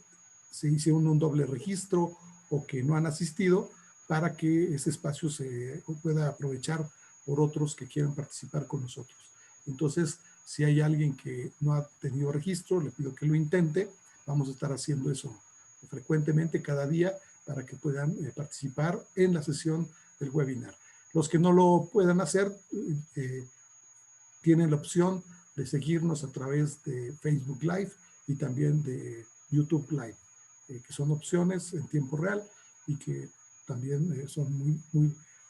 se hicieron un doble registro o que no han asistido para que ese espacio se pueda aprovechar por otros que quieran participar con nosotros. Entonces, si hay alguien que no ha tenido registro, le pido que lo intente. Vamos a estar haciendo eso frecuentemente cada día para que puedan participar en la sesión del webinar. Los que no lo puedan hacer tienen la opción de seguirnos a través de Facebook Live y también de YouTube Live, que son opciones en tiempo real y que también son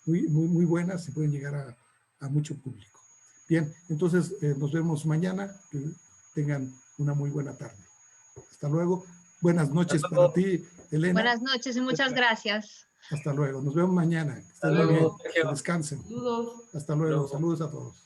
muy buenas y pueden llegar a mucho público. Bien, entonces nos vemos mañana. Que tengan una muy buena tarde. Hasta luego. Buenas noches para ti, Elena. Buenas noches y muchas gracias. Hasta luego. Nos vemos mañana. Hasta luego. Descansen. Saludos. Hasta luego. Saludos a todos.